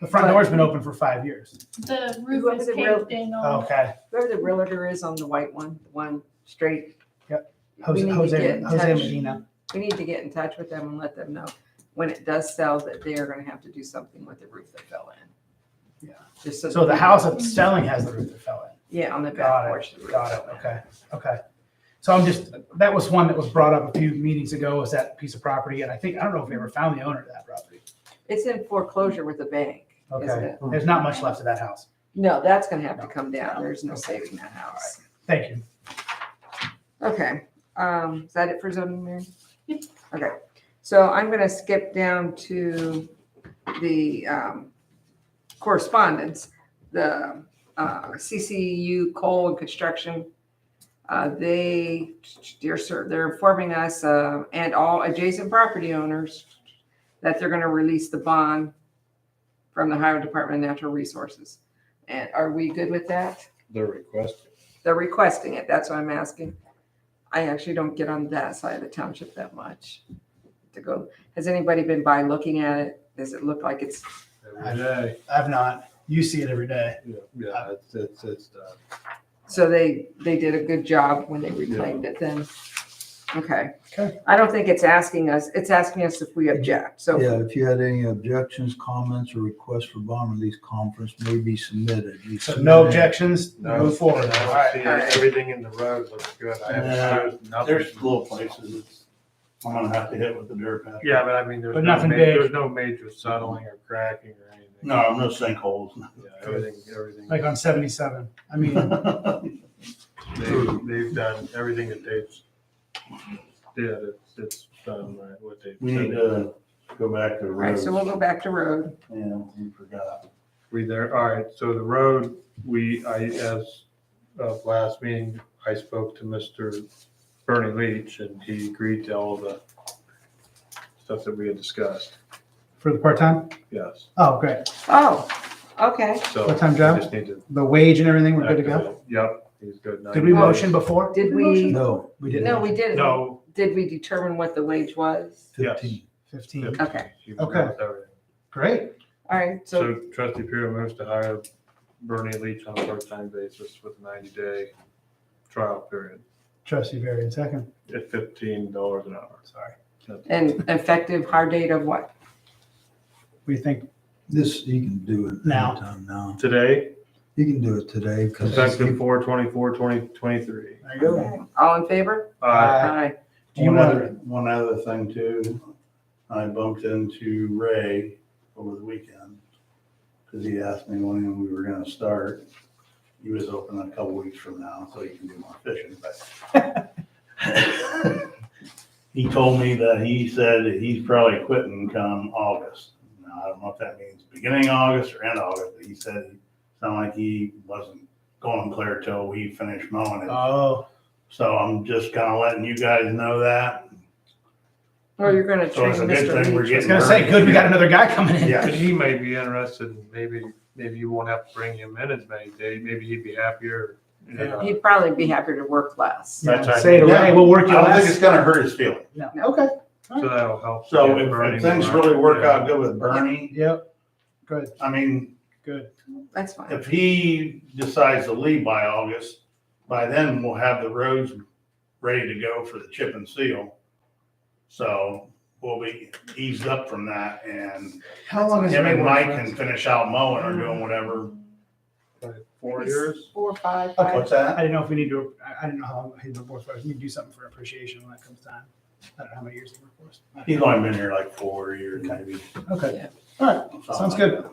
The front door's been open for 5 years. The roof Whoever is the real- caved in on. Okay. Whoever the realtor is on the white one, the one straight. Jose, We need to Jose, get in Jose touch. Medina. We need to get in touch with them and let them know when it does sell that they are gonna have to do something with the roof that fell in. Yeah. Just So the house that's selling has the roof that fell in. Yeah, on the back Got porch. it, got it, okay, okay. So I'm just, that was one that was brought up a few meetings ago, was that piece of property, and I don't know if we ever found the owner of that property. It's in foreclosure with the bank, isn't Okay, it? there's not much left of that house. No, that's gonna have to come down. There's no saving that house. Thank you. Okay, is that it for zoning, Mary? Yep. Okay, so I'm gonna skip down to the correspondence. The CCU Coal and Construction, they're informing us and all adjacent property owners that they're gonna release the bond from the Ohio Department of Natural Resources. And are we good with that? They're requesting. They're requesting it, that's what I'm asking. I actually don't get on that side of the township that much to go. Has anybody been by looking at it? Does it look like it's, Every day. I've not, you see it every day. Yeah, it's done. so they did a good job when they reclaimed it then? Okay. Okay. I don't think it's asking us if we object, so. Yeah, if you had any objections, comments, or requests for bond release conference may be submitted. You So submit no it. objections, move forward. No, All right. see, Everything in the road looks good. I haven't noticed nothing. There's little places it's, I'm gonna have to hit with the dirt patch. Yeah, but I mean, there's But no, nothing big. there's no major settling or cracking or anything. No, no sinkholes. Yeah, everything. Like on 77. I mean, They've done everything that they've did. It's done right. What they We need to go back to All right, roads. so we'll go back to road. Yeah, we forgot. We there. All right. So the road, as of last meeting, I spoke to Mr. Bernie Leach and he agreed to all the stuff that we had discussed. for the part-time? Yes. Oh, great. Oh, okay. So Part-time I job? just need to. The wage and everything, we're good to go? activate- Yep, he's good. Did we motion before? Did we, No, We didn't. no, we didn't. No. Did we determine what the wage was? 15. 15. Okay, He was good Okay. with everything. Great. all right, so, So trustee Piro moves to hire Bernie Leach on a part-time basis with a 90-day trial period Trustee Varian second. at $15 an hour. Sorry. and effective hard date of what? We think This, you can do it Now. anytime now. Today, You can do it today because effective 4/24/2023. there you go. Okay. All in favor? Uh, Aye. Do you want to, One other thing too, I bumped into Ray over the weekend Cause he asked me when we were gonna start. He was open a couple weeks from now, so he can do more fishing, but. He told me that he said that he's probably quitting come August. Now, I don't know if that means beginning of August or end of August, but he said it sounded like he wasn't going clear till we finished mowing it. Oh, So I'm just kinda letting you guys know that. Or you're gonna So train it's a good Mr. thing we're Leach. I was getting. gonna say, good, we got another guy coming in. Yeah. But he may be interested, in maybe you won't have to bring him in as many days, maybe he'd be happier. He'd probably be happier to work less. Yeah, That's right. say to Ray, we'll work I you don't think it's less. gonna hurt his feeling. No. Okay. So that'll help. So get if Bernie things more really work active. out good with Bernie, Yep. Good, I mean, good. That's fine. if he decides to leave by August, by then we'll have the roads ready to go for the chip and seal. So we'll be eased up from that, and How long is him Ray and work Mike for can us? finish out mowing or doing whatever. Like 4 years? 4 or 5. Okay. What's I that? didn't know if we need to, I didn't know how long he's been working for us. We need to do something for appreciation when that comes time. I don't know how many years he worked for us. He's only been here like 4 years, maybe. Okay, Yeah. all right, sounds good.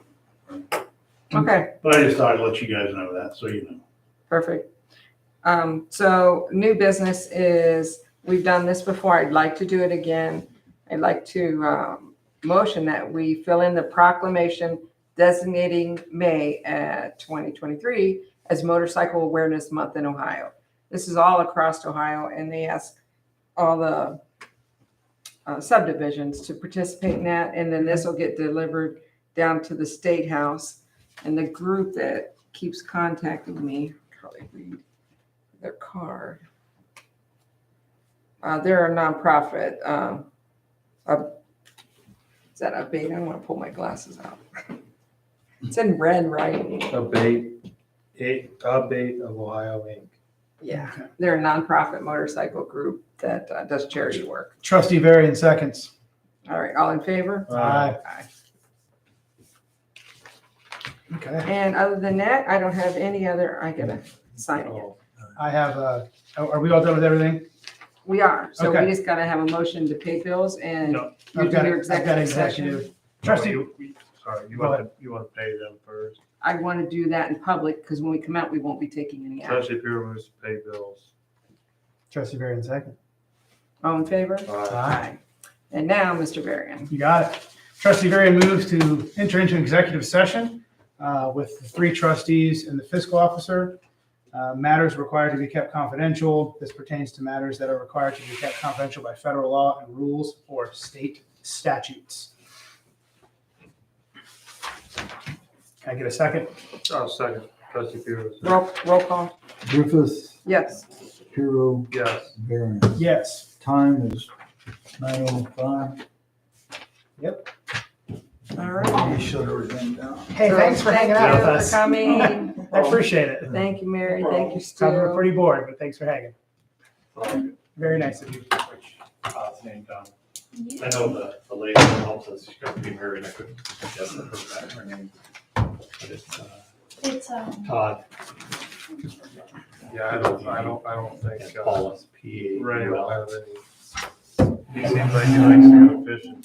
Okay, But I just thought I'd let you guys know that, so you know. perfect. So new business is, we've done this before. I'd like to do it again. I'd like to motion that we fill in the proclamation designating May 2023 as Motorcycle Awareness Month in Ohio. This is all across Ohio, and they ask all the subdivisions to participate in that, and then this will get delivered down to the State House. And the group that keeps contacting me, probably read their card. They're a nonprofit. Is that Abate? I don't want to pull my glasses out. It's in red, right? Abate of Ohio Inc. Yeah, Okay. they're a nonprofit motorcycle group that does charity work. Trustee Varian seconds. All right, all in favor? Aye. Aye. Okay, And other than that, I don't have any other, I gotta sign it. Oh, I have, are we all done with everything? We are, so we Okay. just gotta have a motion to pay bills and No. you I've do got your it. I've got executive session. executive. No, Trustee, Sorry, you Go want to pay them first. I want to do that in public because when we come out, we won't be taking any action. Especially if you're going to pay bills. Trustee Varian second. All in favor? Aye. And now, Mr. Varian. You got it. Trustee Varian moves to enter into executive session with the 3 trustees and the fiscal officer. Matters required to be kept confidential. This pertains to matters that are required to be kept confidential by federal law and rules or state statutes. Can I get a second? Oh, second, trustee Peters. Roll call. Griffith, Yes. Hero, Yes. Varian. Yes. Time is 9:05. All right. You shut everything down. Hey, So thanks for hanging out with us. Thank you for coming. I appreciate it. Thank you, Mary. Thank you, I'm Stu. pretty bored, but thanks for hanging. Very nice of you. His name, Don. I know the lady that helps us, she's going to be married, I couldn't guess her name. But it's It's, Todd. Yeah, I don't think, And Paula's P. Ray will have any. He seems like he likes to go fishing.